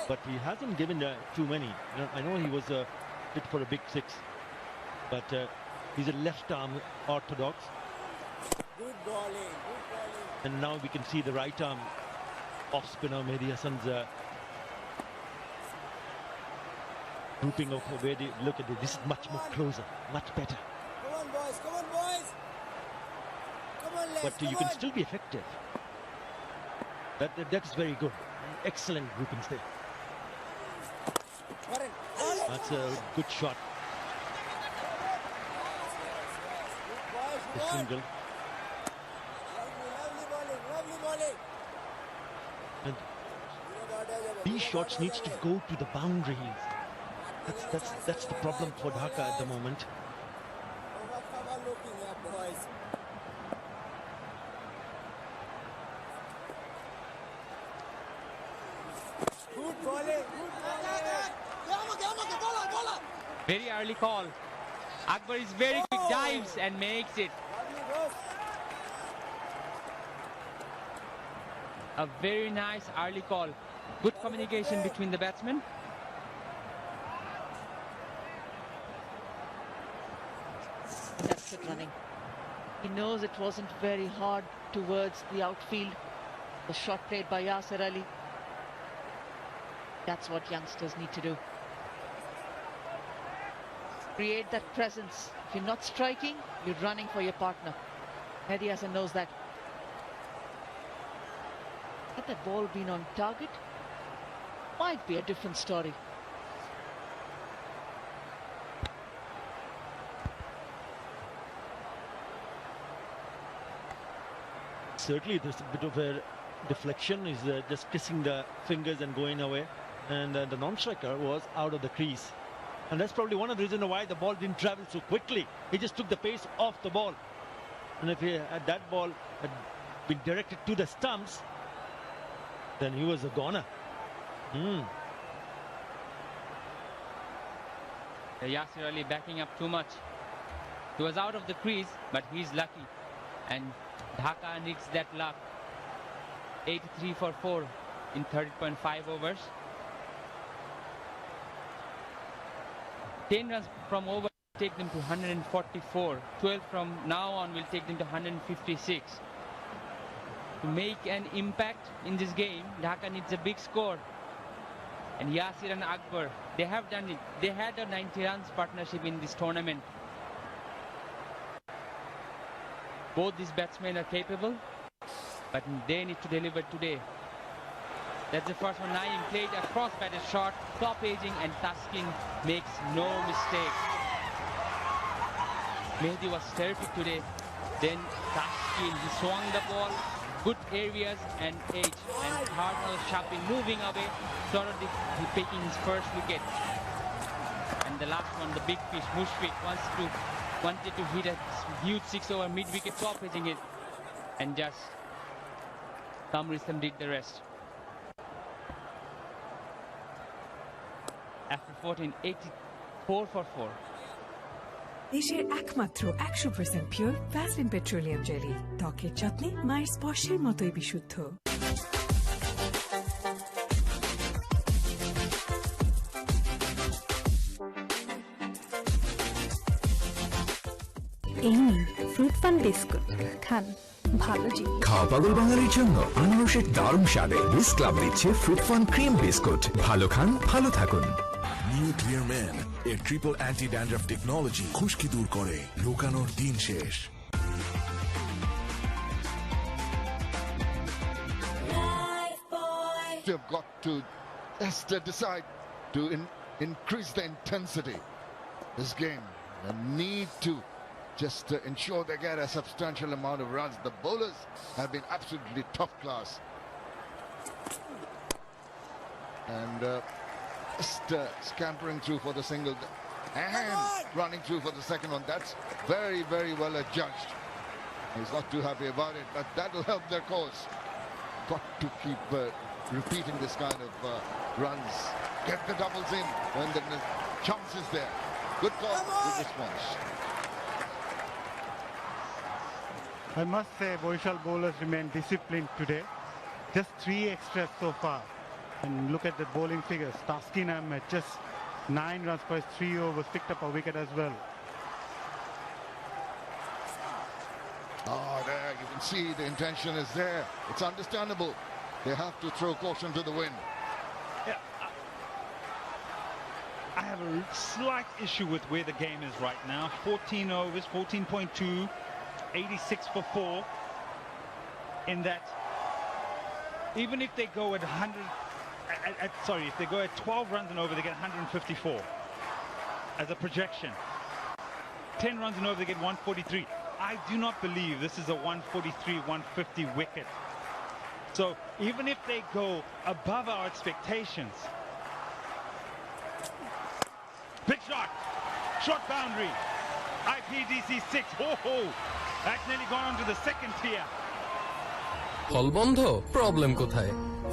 but he hasn't given too many. I know he was fit for a big 6, but he's a left-arm orthodox. Good bowling, good bowling. And now we can see the right-arm off-spinner Mehdi Hassan's grouping of where they look at it. This is much more closer, much better. Come on, boys, come on, boys. Come on, let's But you can still be effective. That's very good. Excellent groupings there. That's a good shot. The single. Lovely bowling. And these shots needs to go to the boundaries. That's the problem for Dhaka at the moment. Looking here, boys. Good bowling, good bowling. Very early call. Akbar is very quick, dives and makes it. A very nice early call. Good communication between the batsmen. That's it running. He knows it wasn't very hard towards the outfield. The shot played by Yasir Ali. That's what youngsters need to do. Create that presence. If you're not striking, you're running for your partner. Mehdi Hassan knows that. At that ball been on target, might be a different story. Certainly there's a bit of a deflection, is just kissing the fingers and going away, and the non-striker was out of the crease, and that's probably one of the reasons why the ball didn't travel so quickly. He just took the pace off the ball, and if that ball had been directed to the stumps, then he was a goner. Yasir Ali backing up too much. He was out of the crease, but he's lucky, and Dhaka needs that luck. 83 for 4 in 30.5 overs. 10 runs from over take them to 144. 12 from now on will take them to 156. To make an impact in this game, Dhaka needs a big score. And Yasir and Akbar, they have done it. They had a 90 runs partnership in this tournament. Both these batsmen are capable, but they need to deliver today. That's the first one. Naeem played a cross-batted shot, top edging, and Taskin makes no mistake. Mehdi was terrific today. Then Taskin, he swung the ball, good areas and edge. And Cardinal Shapin moving away, sort of taking his first wicket. And the last one, the big fish, Mushfiq, wanted to hit a huge 6 over mid-wicket, top edging it, and just Kamrisam did the rest. After 14, 84 for 4. দেশের একমাত্র 100% pure Vaseline petroleum jelly, ত্বকের যত্নে মায়ের স্পর্শের মতোই বিশুদ্ধ। এই নিন ফ্রুট ফান বিস্কুট, খান ভালো জিনিস। খাওয়া পাগল বাঙালির জন্য আনারসের দারুণ স্বাদে বিস ক্লাব দিচ্ছে ফ্রুট ফান ক্রিম বিস্কুট। ভালো খান, ভালো থাকুন। নিউ ক্লিয়ার ম্যান এর ট্রিপল অ্যান্টি ড্যান্ড্রাফ টেকনোলজি খুশকি দূর করে, লুকানোর দিন শেষ। They've got to decide to increase the intensity this game. They need to just ensure they get a substantial amount of runs. The bowlers have been absolutely top class. And just scampering through for the single and running through for the second one. That's very, very well adjudged. He's not too happy about it, but that will help their cause. Got to keep repeating this kind of runs. Get the doubles in when the chance is there. Good call, good response. I must say Barisal bowlers remain disciplined today. Just 3 extras so far. And look at the bowling figures. Taskin Ahmed just 9 runs for his 3 overs, picked up a wicket as well. Oh, there you can see the intention is there. It's understandable. They have to throw caution to the wind. Yeah, I have a slight issue with where the game is right now. 14 overs, 14.2, 86 for 4. In that, even if they go at 100, if they go at 12 runs and over, they get 154 as a projection. 10 runs and over, they get 143. I do not believe this is a 143, 150 wicket. So even if they go above our expectations, big shot, short boundary, IPDC 6, that's nearly gone on to the second tier. হল বন্ধ, problem কোথায়?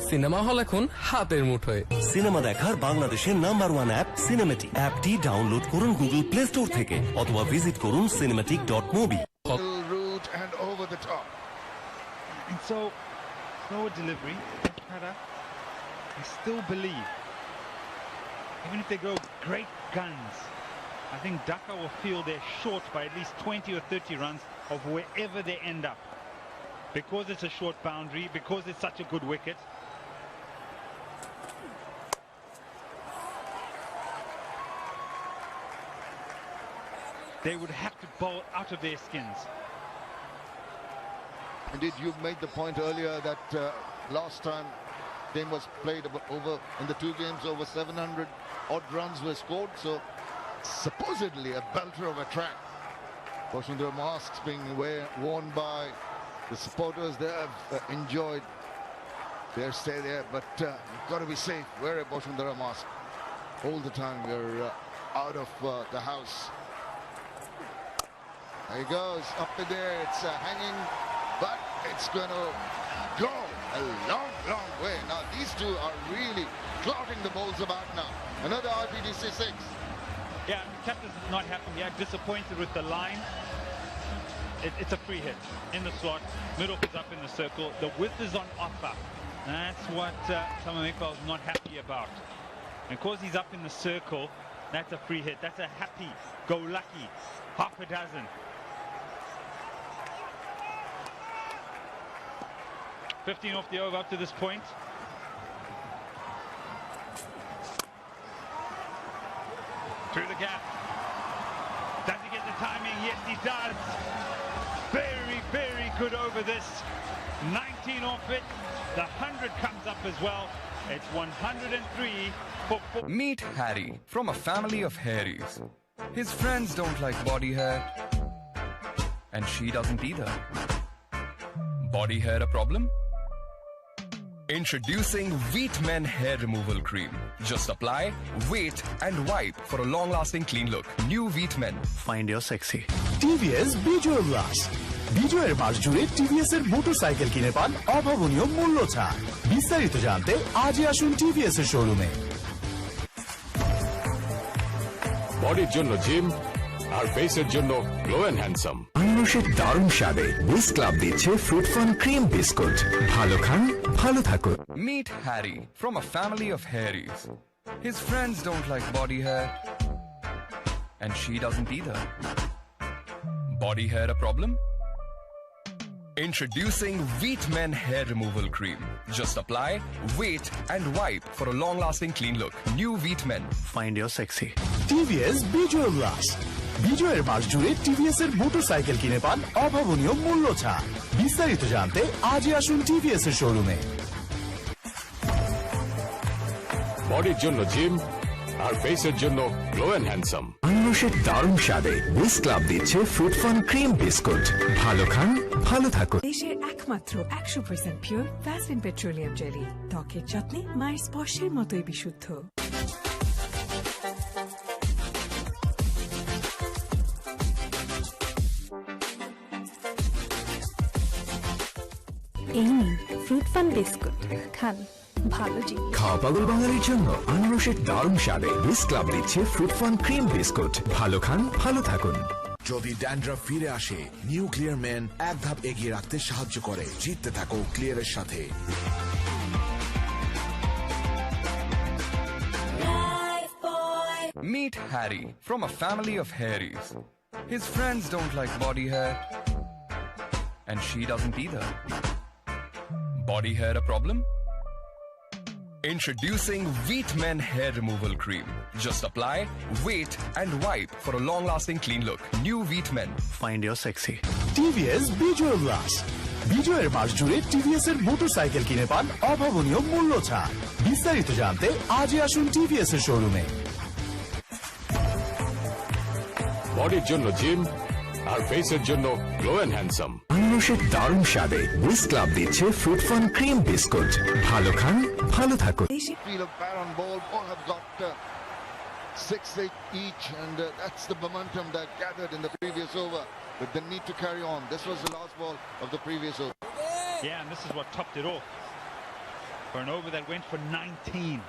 Cinema hall এখন হাতের মুঠোয়। Cinema দেখার বাংলাদেশের number 1 app cinematic. অ্যাপটি download করুন গুগল প্লে স্টোর থেকে অথবা ভিজিট করুন cinematic.mobi। Route and over the top. And so, slower delivery. I still believe, even if they go great guns, I think Dhaka will feel they're short by at least 20 or 30 runs of wherever they end up. Because it's a short boundary, because it's such a good wicket. They would have to bowl out of their skins. Indeed, you made the point earlier that last time game was played over in the 2 games, over 700 odd runs were scored. So supposedly a belter of a track. Boshundara masks being worn by the supporters. They have enjoyed their stay there, but you've got to be safe. Wear a Boshundara mask all the time. You're out of the house. There he goes, up in there. It's hanging, but it's going to go a long, long way. Now these two are really clotting the balls about now. Another RPDC 6. Yeah, the captain's not happy. Yeah, disappointed with the line. It's a free hit in the slot. Middle is up in the circle. The width is on offer. That's what Taman Iqbal is not happy about. And because he's up in the circle, that's a free hit. That's a happy-go-lucky half a dozen. $15 off the over up to this point. Through the gap. Does he get the timing? Yes, he does. Very, very good over this. 19 off it. The 100 comes up as well. It's 103 for 4. Meet Harry from a family of hairies. His friends don't like body hair, and she doesn't either. Body hair a problem? Introducing Wheat Men Hair Removal Cream. Just apply, wait, and wipe for a long-lasting clean look. New Wheat Men. Find your sexy. TVS বিজয় উল্লাস বিজয়ের মাস জুড়ে TVS এর motorcycle কিনে পান অভাবনীয় মূল্য ছাড়। বিস্তারিত জানতে আজই আসুন টিভিএস এর শোরুমে। বডির জন্য জিম আর ফেসের জন্য গ্লো এন্ড হ্যান্ডসাম। আনারসের দারুণ স্বাদে বুস্ট ক্লাব দিচ্ছে ফ্রুট ফান ক্রিম বিস্কুট। ভালো খান, ভালো থাকুন। Meet Harry from a family of hairies. His friends don't like body hair, and she doesn't either. Body hair a problem? Introducing Wheat Men Hair Removal Cream. Just apply, wait, and wipe for a long-lasting clean look. New Wheat Men. Find your sexy. TVS বিজয় উল্লাস বিজয়ের মাস জুড়ে TVS এর motorcycle কিনে পান অভাবনীয় মূল্য ছাড়। বিস্তারিত জানতে আজই আসুন টিভিএস এর শোরুমে। বডির জন্য জিম আর ফেসের জন্য গ্লো এন্ড হ্যান্ডসাম। আনারসের দারুণ স্বাদে বুস্ট ক্লাব দিচ্ছে ফ্রুট ফান ক্রিম বিস্কুট। ভালো খান, ভালো থাকুন। দেশের একমাত্র 100% পিওর ভ্যাসলিন পেট্রোলিয়াম জেলি। ত্বকের যত্নে মায়ের স্পর্শের মতোই বিশুদ্ধ। এই নিন ফ্রুট ফান বিস্কুট খান, ভালো জিনিস। খাওয়া পাগল বাঙালির জন্য আনারসের দারুণ স্বাদে বুস্ট ক্লাব দিচ্ছে ফ্রুট ফান ক্রিম বিস্কুট। ভালো খান, ভালো থাকুন। যদি ড্যান্ড্রাফ ফিরে আসে, নিউ ক্লিয়ার ম্যান এক ধাপ এগিয়ে রাখতে সাহায্য করে। জিততে থাকো ক্লিয়ারের সাথে। Meet Harry from a family of hairies. His friends don't like body hair, and she doesn't either. Body hair a problem? Introducing Wheat Men Hair Removal Cream. Just apply, wait, and wipe for a long-lasting clean look. New Wheat Men. Find your sexy. TVS বিজয় উল্লাস বিজয়ের মাস জুড়ে TVS এর motorcycle কিনে পান অভাবনীয় মূল্য ছাড়। বিস্তারিত জানতে আজই আসুন টিভিএস এর শোরুমে। বডির জন্য জিম আর ফেসের জন্য গ্লো এন্ড হ্যান্ডসাম। আনারসের দারুণ স্বাদে বুস্ট ক্লাব দিচ্ছে ফ্রুট ফান ক্রিম বিস্কুট। ভালো খান, ভালো থাকুন। Feel of bat on ball. All have got 6 each, and that's the momentum that gathered in the previous over. But they need to carry on. This was the last ball of the previous over. Yeah, and this is what topped it off. For an over that went for 19.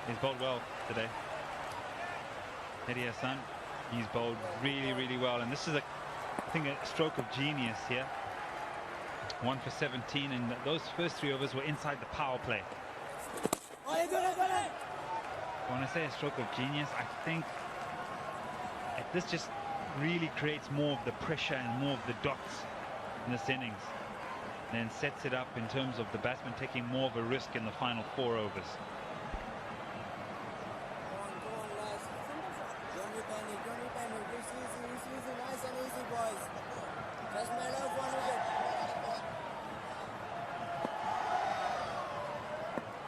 He's bowled well today. Eddie Hassan, he's bowled really, really well. And this is, I think, a stroke of genius here. 1 for 17, and those first 3 overs were inside the power play. When I say a stroke of genius, I think this just really creates more of the pressure and more of the dots in this innings. And then sets it up in terms of the batsman taking more of a risk in the final 4 overs.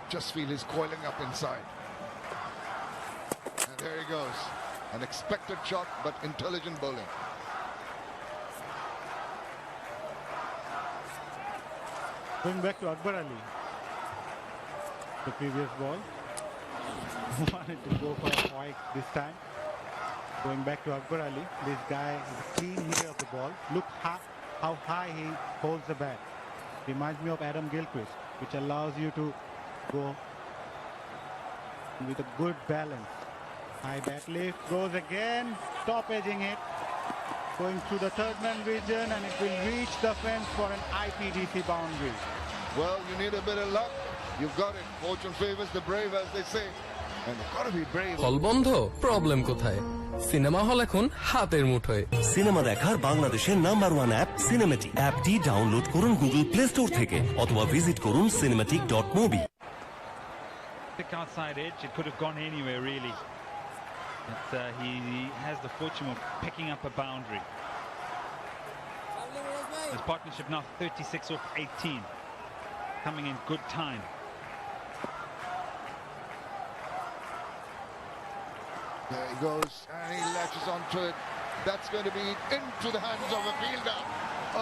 just feel he's coiling up inside. And there he goes. An expected shot, but intelligent bowling. Going back to Akbar Ali. The previous ball. Wanted to go for a point this time. Going back to Akbar Ali. This guy is a clean hitter of the ball. Look how high he holds the bat. Reminds me of Adam Gilchrist, which allows you to go with a good balance. High bat lift, goes again, top edging it. Going through the third man region, and it will reach the fence for an IPDC boundary. Well, you need a bit of luck. You've got it. Fortune favors the brave, as they say. And you've got to be brave. হল বন্ধ, problem কোথায়? Cinema hall এখন হাতের মুঠোয়। Cinema দেখার বাংলাদেশের number 1 app cinematic. অ্যাপটি download করুন গুগল প্লে স্টোর থেকে অথবা ভিজিট করুন cinematic.mobi। Thick outside edge, it could have gone anywhere really. But, he has the fortune of picking up a boundary. His partnership now 36 off 18, coming in good time. There he goes, and he latches onto it. That's going to be into the hands of a fielder.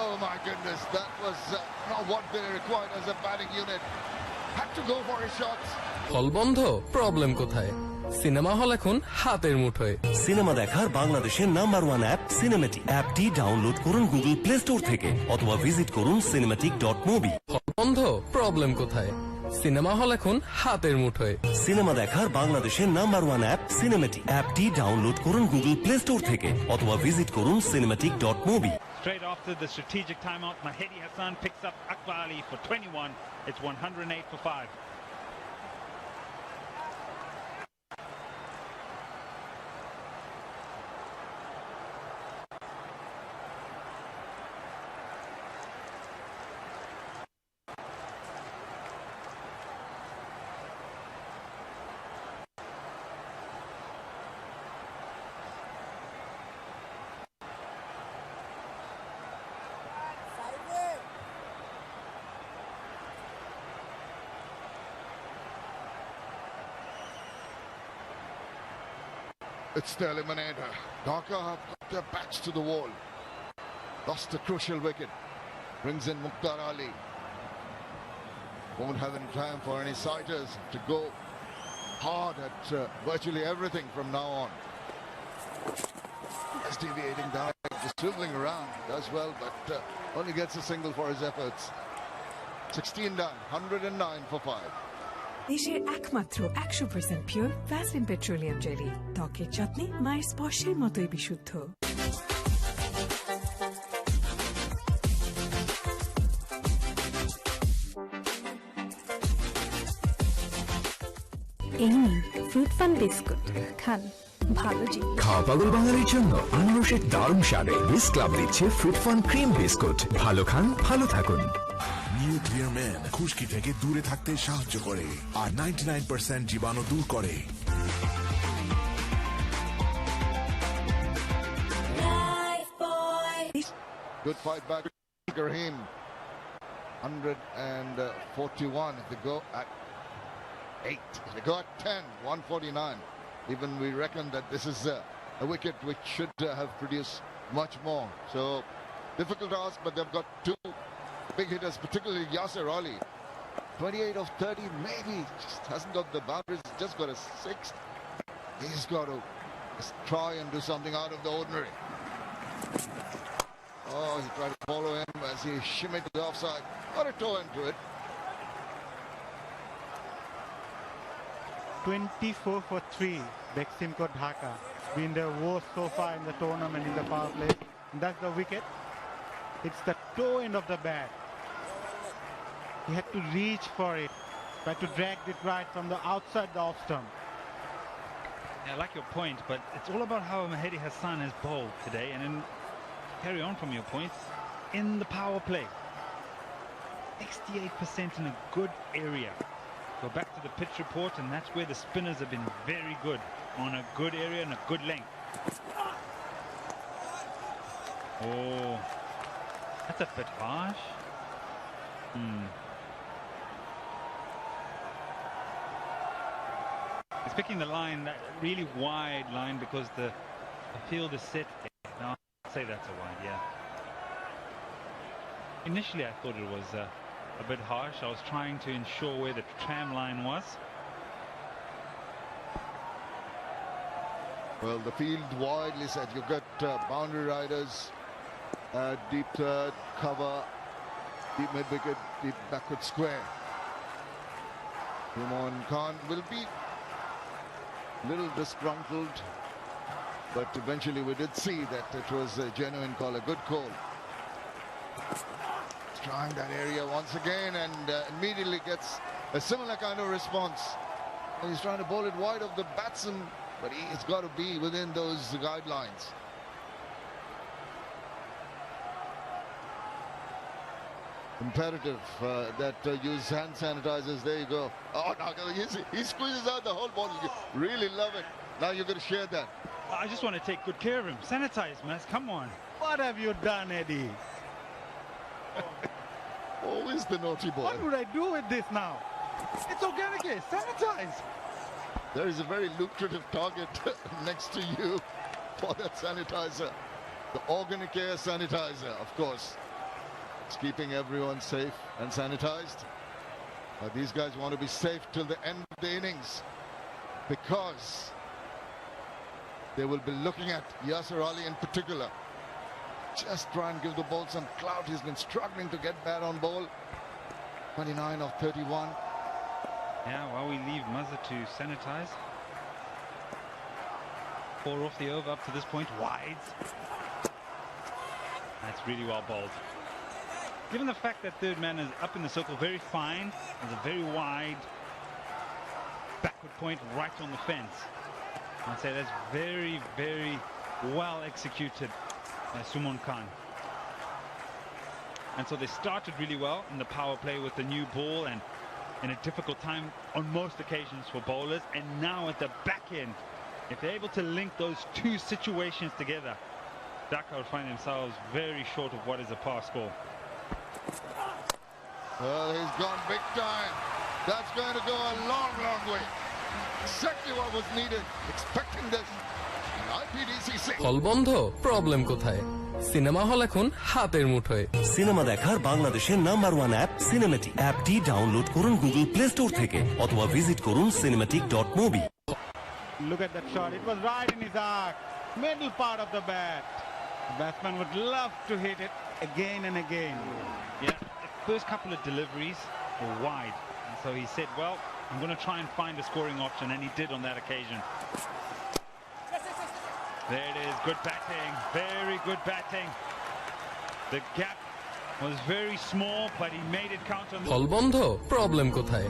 Oh my goodness, that was not what they required as a batting unit. Had to go for his shots. হল বন্ধ, problem কোথায়? Cinema hall এখন হাতের মুঠোয়। Cinema দেখার বাংলাদেশের number 1 app cinematic. অ্যাপটি download করুন গুগল প্লে স্টোর থেকে অথবা ভিজিট করুন cinematic.mobi। হল বন্ধ, প্রবলেম কোথায়? সিনেমা হল এখন হাতের মুঠোয়। সিনেমা দেখার বাংলাদেশের নাম্বার 1 অ্যাপ সিনেমেটিক। অ্যাপটি ডাউনলোড করুন গুগল প্লে স্টোর থেকে অথবা ভিজিট করুন cinematic.mobi। Straight after the strategic timeout, Mahedi Hassan picks up Akbar Ali for 21. It's 108 for 5. It's the eliminator. Dhaka have got their backs to the wall. Lost a crucial wicket. Brings in Mukhtar Ali. Won't have any time for any sighters to go hard at virtually everything from now on. Just deviating down, just swiveling around. Does well, but only gets a single for his efforts. 16 done, 109 for 5. দেশের একমাত্র 100% pure Vaseline petroleum jelly, ত্বকের যত্নে মায়ের স্পর্শের মতোই বিশুদ্ধ। এই নিন ফ্রুট ফান বিস্কুট, খান ভালো জিনিস। খাওয়া পাগল বাঙালির জন্য আনারসের দারুণ স্বাদে বিস ক্লাব দিচ্ছে ফ্রুট ফান ক্রিম বিস্কুট। ভালো খান, ভালো থাকুন। নিউ ক্লিয়ার ম্যান খুশকি থেকে দূরে থাকতে সাহায্য করে আর 99% জীবাণু দূর করে। Good fight back, Raheem. 141 if they go at 8. If they go at 10, 149. Even we reckon that this is a wicket which should have produced much more. So difficult task, but they've got two big hitters, particularly Yasir Ali. 28 of 30, maybe just hasn't got the boundaries, just got a 6. He's got to just try and do something out of the ordinary. Oh, he tried to follow him as he shimmied to the offside. Got a toe into it. 24 for 3, Beximco Dhaka. Been their worst so far in the tournament in the power play. And that's the wicket. It's the toe end of the bat. He had to reach for it, tried to drag it right from the outside the off stump. Yeah, I like your point, but it's all about how Mahedi Hassan has bowled today. And then carry on from your points, in the power play. 68% in a good area. Go back to the pitch report, and that's where the spinners have been very good, on a good area and a good length. Oh, that's a bit harsh. He's picking the line, that really wide line, because the field is set. No, I'd say that's a wide, yeah. Initially, I thought it was a bit harsh. I was trying to ensure where the tram line was. Well, the field widely set. You've got boundary riders, deep third, cover, deep mid-wicket, deep backward square. Imran Khan will be a little disgruntled, but eventually we did see that it was a genuine call, a good call. Trying that area once again, and immediately gets a similar kind of response. And he's trying to bowl it wide of the batsman, but it's got to be within those guidelines. Imperative that use hand sanitizers. There you go. Oh, no, he squeezes out the whole bottle. You really love it. Now you're going to share that. I just want to take good care of him. Sanitize, man. Come on. What have you done, Eddie? Always the naughty boy. What would I do with this now? It's organic. Sanitize. There is a very lucrative target next to you for that sanitizer. The Organic Air Sanitizer, of course. It's keeping everyone safe and sanitized. But these guys want to be safe till the end of the innings, because they will be looking at Yasir Ali in particular. Just try and give the ball some clout. He's been struggling to get bat on ball. 29 of 31. Yeah, while we leave Mazza to sanitize. 4 off the over up to this point. Wides. That's really well bowled. Given the fact that third man is up in the circle, very fine. There's a very wide backward point right on the fence. I'd say that's very, very well executed by Suman Khan. And so they started really well in the power play with the new ball, and in a difficult time on most occasions for bowlers. And now at the back end, if they're able to link those two situations together, Dhaka will find themselves very short of what is a par score. Well, he's gone big time. That's going to go a long, long way. Exactly what was needed. Expecting this. IPDC. হল বন্ধ, problem কোথায়? Cinema hall এখন হাতের মুঠোয়। Cinema দেখার বাংলাদেশের #1 app cinematic. অ্যাপটি download করুন গুগল প্লে স্টোর থেকে অথবা ভিজিট করুন cinematic.mobi। Look at that shot. It was right in his arc. Middle part of the bat. The batsman would love to hit it again and again. Yeah, the first couple of deliveries were wide. And so he said, well, I'm going to try and find a scoring option, and he did on that occasion. There it is, good batting, very good batting. The gap was very small, but he made it count on হল বন্ধ, problem কোথায়?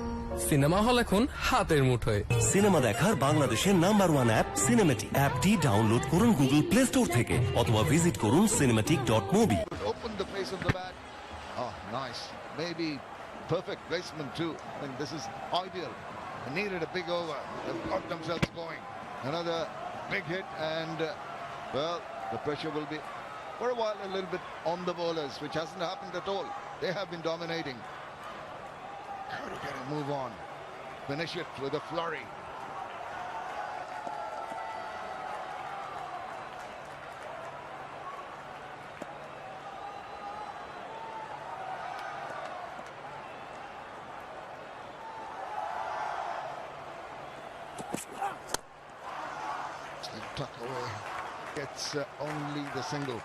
Cinema hall এখন হাতের মুঠোয়। Cinema দেখার বাংলাদেশের #1 app cinematic. অ্যাপটি download করুন গুগল প্লে স্টোর থেকে অথবা ভিজিট করুন cinematic.mobi। Open the face of the bat. Oh, nice. Maybe perfect placement too. I think this is ideal. They needed a big over. They've got themselves going. Another big hit, and well, the pressure will be for a while a little bit on the bowlers, which hasn't happened at all. They have been dominating. How to get a move on, finish it with a flurry. Tuck away, gets only the single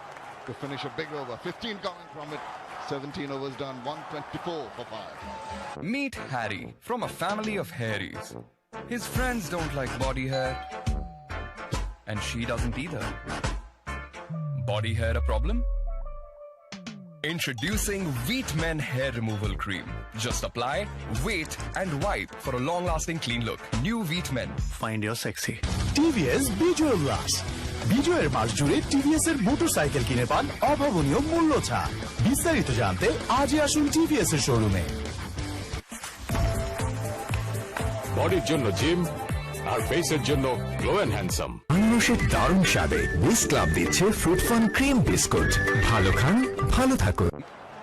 to finish a big over. 15 coming from it, 17 overs done, 124 for 5. Meet Harry from a family of hairies. His friends don't like body hair, and she doesn't either. Body hair a problem? Introducing Wheat Men Hair Removal Cream. Just apply, wait, and wipe for a long-lasting clean look. New Wheat Men. Find your sexy. TVS বিজয় উল্লাস। বিজয়ের মাস জুড়ে TVS এর motorcycle কিনে পান অভাবনীয় মূল্য ছাড়। বিস্তারিত জানতে আজই আসুন টিভিএস এর শোরুমে। বডির জন্য জিম আর ফেসের জন্য গ্লো এন্ড হ্যান্ডসাম। আনারসের দারুণ স্বাদে বিস ক্লাব দিচ্ছে ফ্রুট ফান ক্রিম বিস্কুট। ভালো খান, ভালো থাকুন।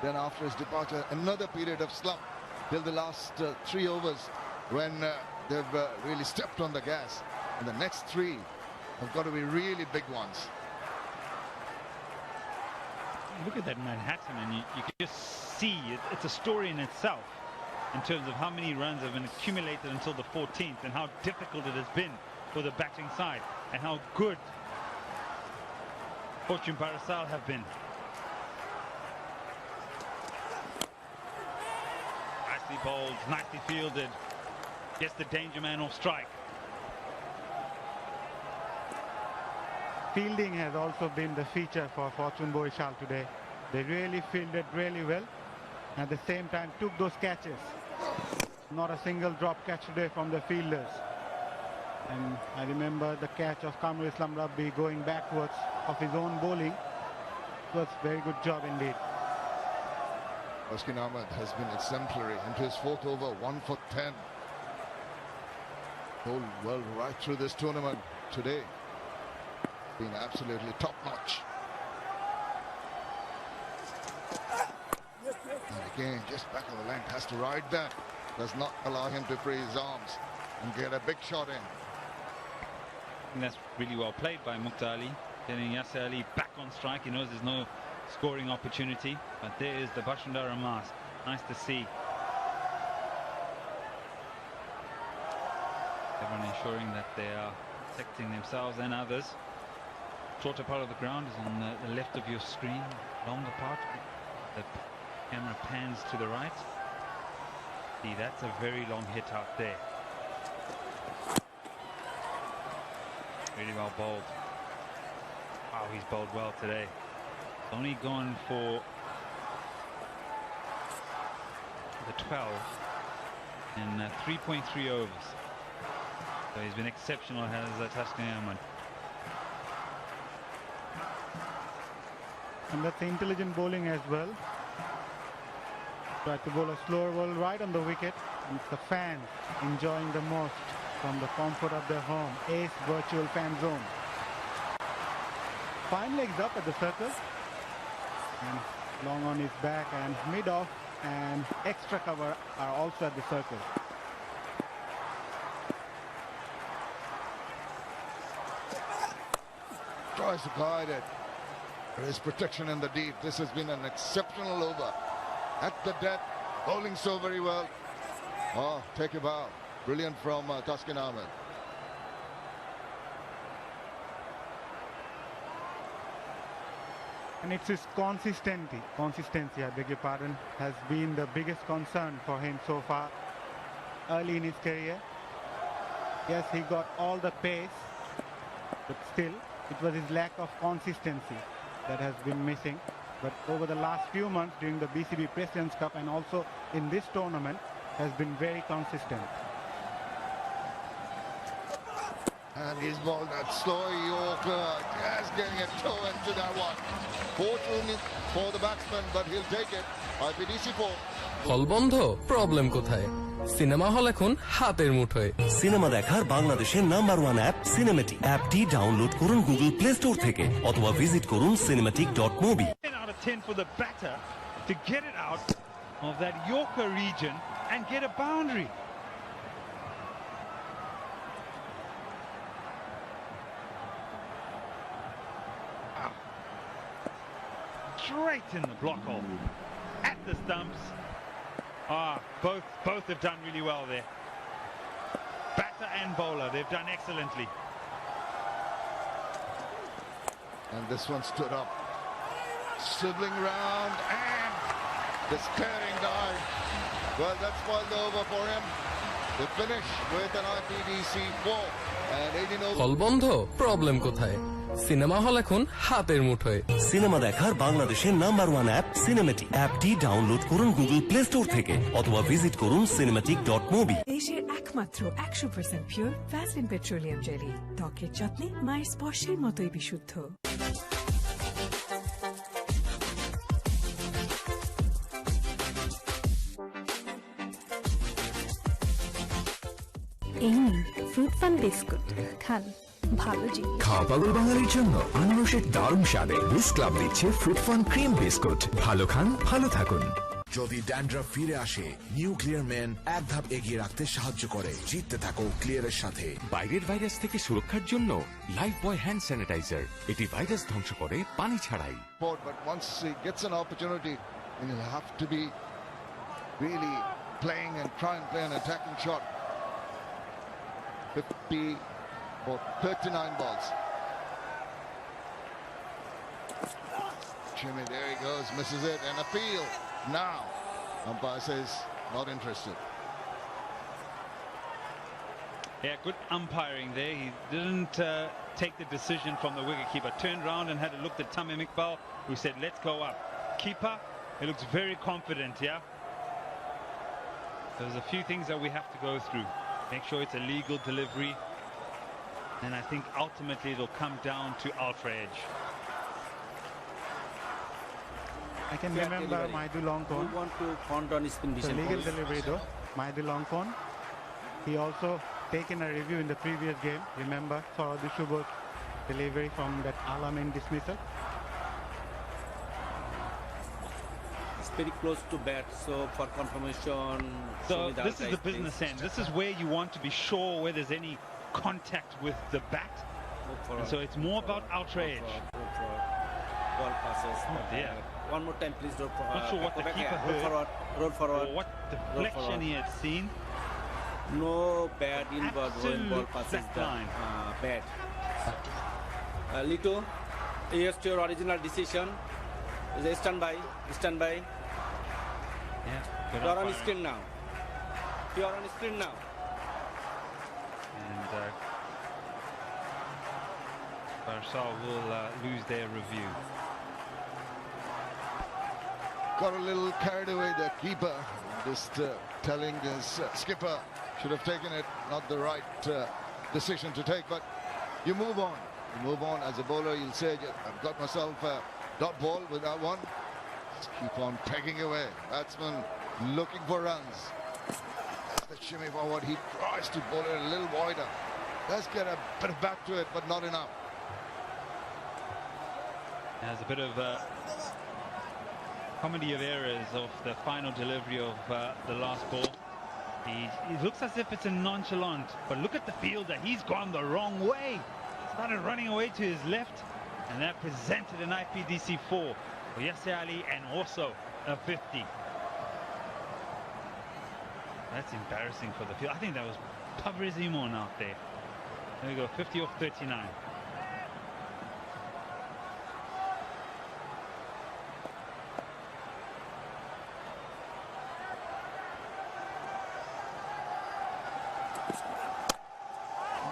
Then after his departure, another period of slump till the last 3 overs when they've really stepped on the gas. And the next three have got to be really big ones. Look at that Manhattan, and you can just see it's a story in itself in terms of how many runs have been accumulated until the 14th and how difficult it has been for the batting side and how good Fortune Barisal have been. Nicely bowled, nicely fielded, gets the danger man off strike. Fielding has also been the feature for Fortune Barisal today. They really fielded really well. At the same time took those catches. Not a single drop catch today from the fielders. And I remember the catch of Kamar Islam Rabbi going backwards of his own bowling. It was a very good job indeed. Taskin Ahmed has been exemplary into his fourth over, 1 for 10. Bowled well right through this tournament today. Been absolutely top-notch. And again, just back of the length, has to ride that. Does not allow him to free his arms and get a big shot in. And that's really well played by Mukhtar Ali, getting Yasir Ali back on strike. He knows there's no scoring opportunity, but there is the Bashundara mask. Nice to see. Everyone ensuring that they are protecting themselves and others. Shorter part of the ground is on the left of your screen, longer part. The camera pans to the right. See, that's a very long hit out there. Really well bowled. Wow, he's bowled well today. Only gone for the 12 in 3.3 overs. So he's been exceptional, has Taskin Ahmed. And that's intelligent bowling as well. Tried to bowl a slower ball right on the wicket. And it's the fans enjoying the most from the comfort of their home. Ace virtual fan zone. Fine legs up at the circle. And long on his back and mid off and extra cover are also at the circle. Tries to guide it. There is protection in the deep. This has been an exceptional over. At the death, bowling so very well. Oh, take a bow. Brilliant from Taskin Ahmed. And it's his consistency, I beg your pardon, has been the biggest concern for him so far early in his career. Yes, he got all the pace, but still it was his lack of consistency that has been missing. But over the last few months during the BCB President's Cup and also in this tournament has been very consistent. And he's bowled that slow Yorker, just getting a toe into that one. Fortune for the batsman, but he'll take it. IPDC 4. হল বন্ধ, problem কোথায়? Cinema hall এখন হাতের মুঠোয়। Cinema দেখার বাংলাদেশের number 1 app cinematic. অ্যাপটি download করুন গুগল প্লে স্টোর থেকে অথবা ভিজিট করুন cinematic.mobi। 10 out of 10 for the batter to get it out of that Yorker region and get a boundary. Straight in the block hole at the stumps. Both have done really well there. Batter and bowler, they've done excellently. And this one stood up, swiveling round and the staring dive. Well, that's spoiled the over for him. They finish with an IPDC 4 and 18 over. হল বন্ধ, problem কোথায়? Cinema hall এখন হাতের মুঠোয়। Cinema দেখার বাংলাদেশের number 1 app cinematic. অ্যাপটি download করুন গুগল প্লে স্টোর থেকে অথবা ভিজিট করুন cinematic.mobi। দেশের একমাত্র 100% পিওর ভ্যাসলিন পেট্রোলিয়াম জেলি, ত্বকের যত্নে মায়ের স্পর্শের মতোই বিশুদ্ধ। এই নিন ফ্রুট ফান বিস্কুট, খান ভালো জিনিস। খাওয়া পাগল বাঙালির জন্য আনারসের দারুণ স্বাদে বিস ক্লাব দিচ্ছে ফ্রুট ফান ক্রিম বিস্কুট। ভালো খান, ভালো থাকুন। যদি ড্যান্ড্রাফ ফিরে আসে, নিউ ক্লিয়ার মেন এক ধাপ এগিয়ে রাখতে সাহায্য করে। জিততে থাকো ক্লিয়ারের সাথে। বাইরের ভাইরাস থেকে সুরক্ষার জন্য লাইফ বয় হ্যান্ড স্যানিটাইজার, এটি ভাইরাস ধ্বংস করে পানি ছাড়াই। But once he gets an opportunity, then he'll have to be really playing and try and play an attacking shot. 50 or 39 balls. Jimmy, there he goes, misses it, and appeal. Now, umpire says not interested. Yeah, good umpiring there. He didn't take the decision from the wicketkeeper. Turned around and had a look at Tamim Iqbal, who said, let's go up. Keeper, he looks very confident, yeah? There's a few things that we have to go through. Make sure it's a legal delivery. And I think ultimately it'll come down to ultra edge. I can remember Maidu Longthorn. We want to count on his condition. The legal delivery though, Maidu Longthorn. He also taken a review in the previous game. Remember Saurabh Shubo's delivery from that Alamin dismissal. It's very close to bat, so for confirmation. So this is the business end. This is where you want to be sure where there's any contact with the bat. And so it's more about ultra edge. Ball passes. Oh dear. One more time, please. Not sure what the keeper roll forward. Roll forward. Or what deflection he had seen. No bad inward rolling ball passes. Bad. Lito, yes to your original decision. Stand by. Stand by. Yeah. You are on screen now. You are on screen now. And Barisal will lose their review. Got a little carried away, the keeper, just telling his skipper should have taken it, not the right decision to take, but you move on. You move on as a bowler, you'll say, I've got myself a dot ball with that one. Just keep on pegging away. Batsman looking for runs. The shimmy forward, he tries to bowl it a little wider. Does get a bit of back to it, but not enough. There's a bit of comedy of errors of the final delivery of the last ball. He looks as if it's a nonchalant, but look at the fielder. He's gone the wrong way. Started running away to his left, and that presented an IPDC 4 for Yasir Ali and also a 50. That's embarrassing for the field. I think that was Pabrizimon out there. There we go, 50 off 39.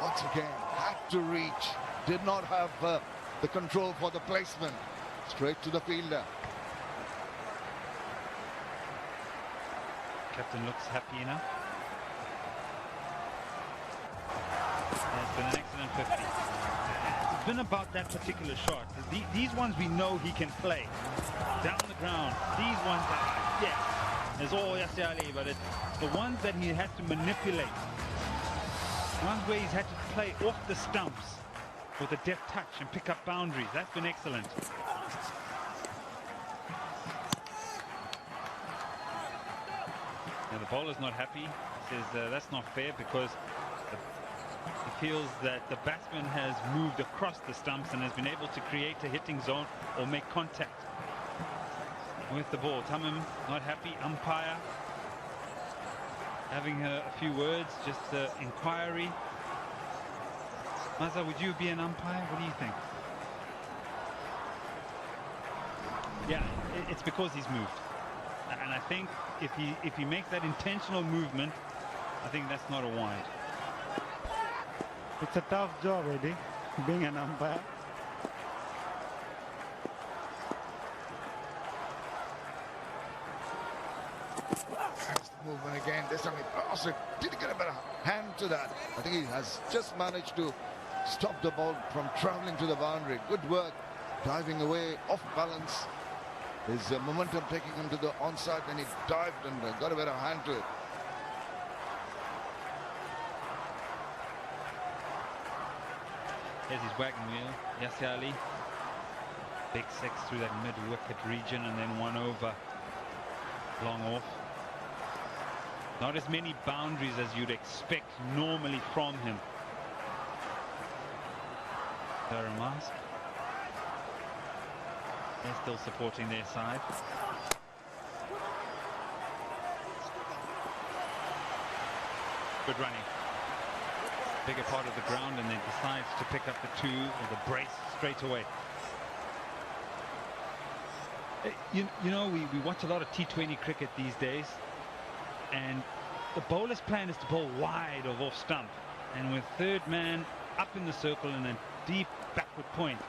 Once again, had to reach, did not have the control for the placement. Straight to the fielder. Captain looks happy enough. It's been an excellent 50. It's been about that particular shot. These ones we know he can play. Down the ground. These ones are, yes, there's all Yasir Ali, but it's the ones that he had to manipulate. Ones where he's had to play off the stumps with a deft touch and pick up boundaries. That's been excellent. Now the bowler's not happy. He says that's not fair because he feels that the batsman has moved across the stumps and has been able to create a hitting zone or make contact with the ball. Tamim not happy. Umpire having a few words, just inquiry. Maza, would you be an umpire? What do you think? Yeah, it's because he's moved. And I think if he makes that intentional movement, I think that's not a wide. It's a tough job, Eddie, being an umpire. There's the movement again. This time he did get a better hand to that. I think he has just managed to stop the ball from traveling to the boundary. Good work, diving away, off balance. His momentum taking him to the onside, then he dived and got a better hand to it. Here's his wagon wheel, Yasir Ali. Big six through that mid-wicket region and then one over long off. Not as many boundaries as you'd expect normally from him. Mask. They're still supporting their side. Good running. Bigger part of the ground, and then decides to pick up the two or the brace straight away. You know, we watch a lot of T20 cricket these days, and the bowler's plan is to bowl wide of off stump, and with third man up in the circle and a deep backward point,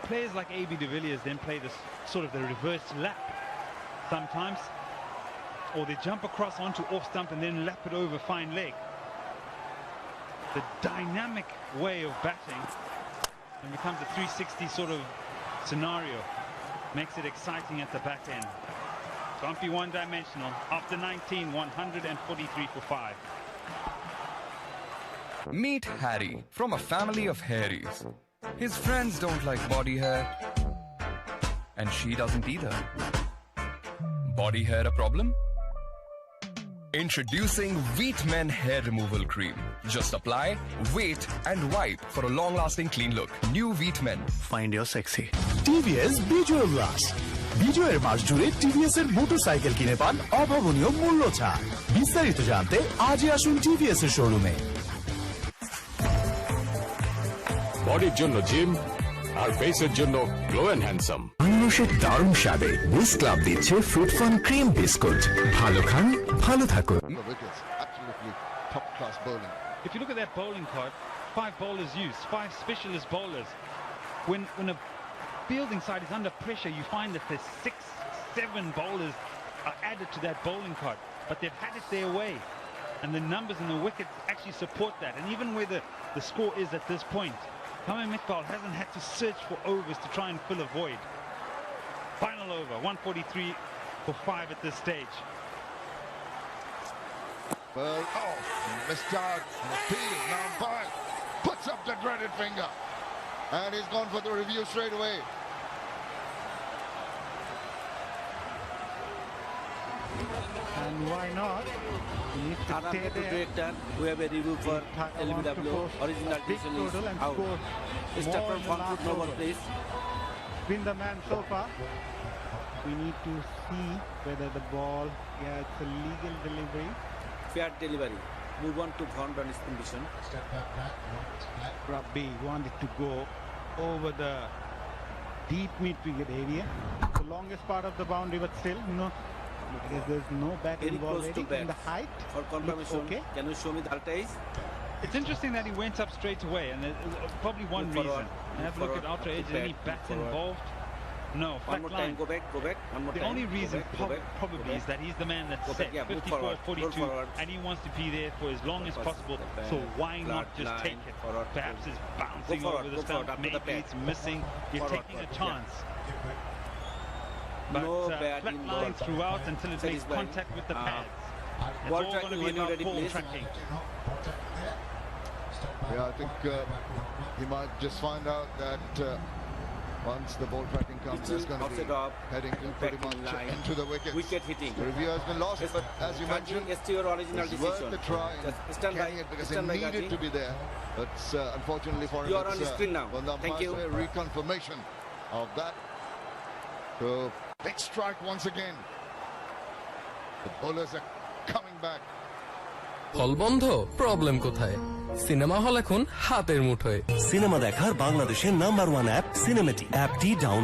players like A.B. de Villiers then play this sort of the reverse lap sometimes, or they jump across onto off stump and then lap it over fine leg. The dynamic way of batting and becomes a 360 sort of scenario, makes it exciting at the back end. Can't be one-dimensional. After 19, 143 for 5. Meet Harry from a family of Harrys. His friends don't like body hair, and she doesn't either. Body hair a problem? Introducing Wheat Men Hair Removal Cream. Just apply, wait, and wipe for a long-lasting clean look. New Wheat Men. Find your sexy. TVS বিজয় উল্লাস বিজয়ের মাস জুড়ে TVS এর motorcycle কিনে পান অভাবনীয় মূল্য ছাড়। বিস্তারিত জানতে আজই আসুন টিভিএস এর শোরুমে। বডির জন্য জিম আর ফেসের জন্য গ্লো এন্ড হ্যান্ডসাম। আনারসের দারুণ স্বাদে বিস ক্লাব দিচ্ছে ফ্রুট ফান ক্রিম বিস্কুট। ভালো খান ভালো থাকুন। Absolutely top-class bowling. If you look at that bowling card, 5 bowlers used, 5 specialist bowlers. When a fielding side is under pressure, you find that there's 6, 7 bowlers are added to that bowling card, but they've had it their way, and the numbers and the wickets actually support that. And even where the score is at this point, Tamim Iqbal hasn't had to search for overs to try and fill a void. Final over, 143 for 5 at this stage. Well, missed out. Appeal now by puts up the dreaded finger, and he's gone for the review straight away. And why not? You need to stay there. Director, we have a review for LBW, original decision is out. Start from one foot, no one place. Been the man so far. We need to see whether the ball, yeah, it's a legal delivery. Fair delivery. Move on to front run condition. Rabbi wanted to go over the deep mid-wicket area, the longest part of the boundary, but still, because there's no bat Very involved close to bat. in the height. For confirmation, okay. Can you show me the altaiz? It's interesting that he went up straight away, and there's probably one Move reason. forward, Have a look at forward, outer up edge. to Any back, bats move forward. involved? No, One flat more line. time, go back, one more The time. only reason go back, probably go is that he's the man that's Go set back, yeah, move 54, forward, 42, roll forward. and he wants to be there for as long as possible. So why not just line, take it? forward, Perhaps it's bouncing forward, over go the forward, stump. up to the Maybe pad. it's missing. You're Forward, taking a forward, chance. But No bad flat in line ball. throughout until it makes Satisfying. contact with the pads. It's Ball all tracking going to be when you're about ready, ball please. tracking. Yeah, I think he might just find out that once the ball tracking comes, there's going to be heading pretty much into the wickets. Wicket hitting. The review has been lost, but as you mentioned, it's your original it's decision. worth the try in Stand by, carrying it because stand he by, needed Gaji. to be there. But unfortunately for him, You are on the screen now. Well, the Thank you. umpires say reconfirmation of that. So big strike once again. The bowlers are coming back. হল বন্ধ problem কোথায় cinema hall এখন হাতের মুঠোয় cinema দেখার বাংলাদেশের number 1 app cinematic অ্যাপটি download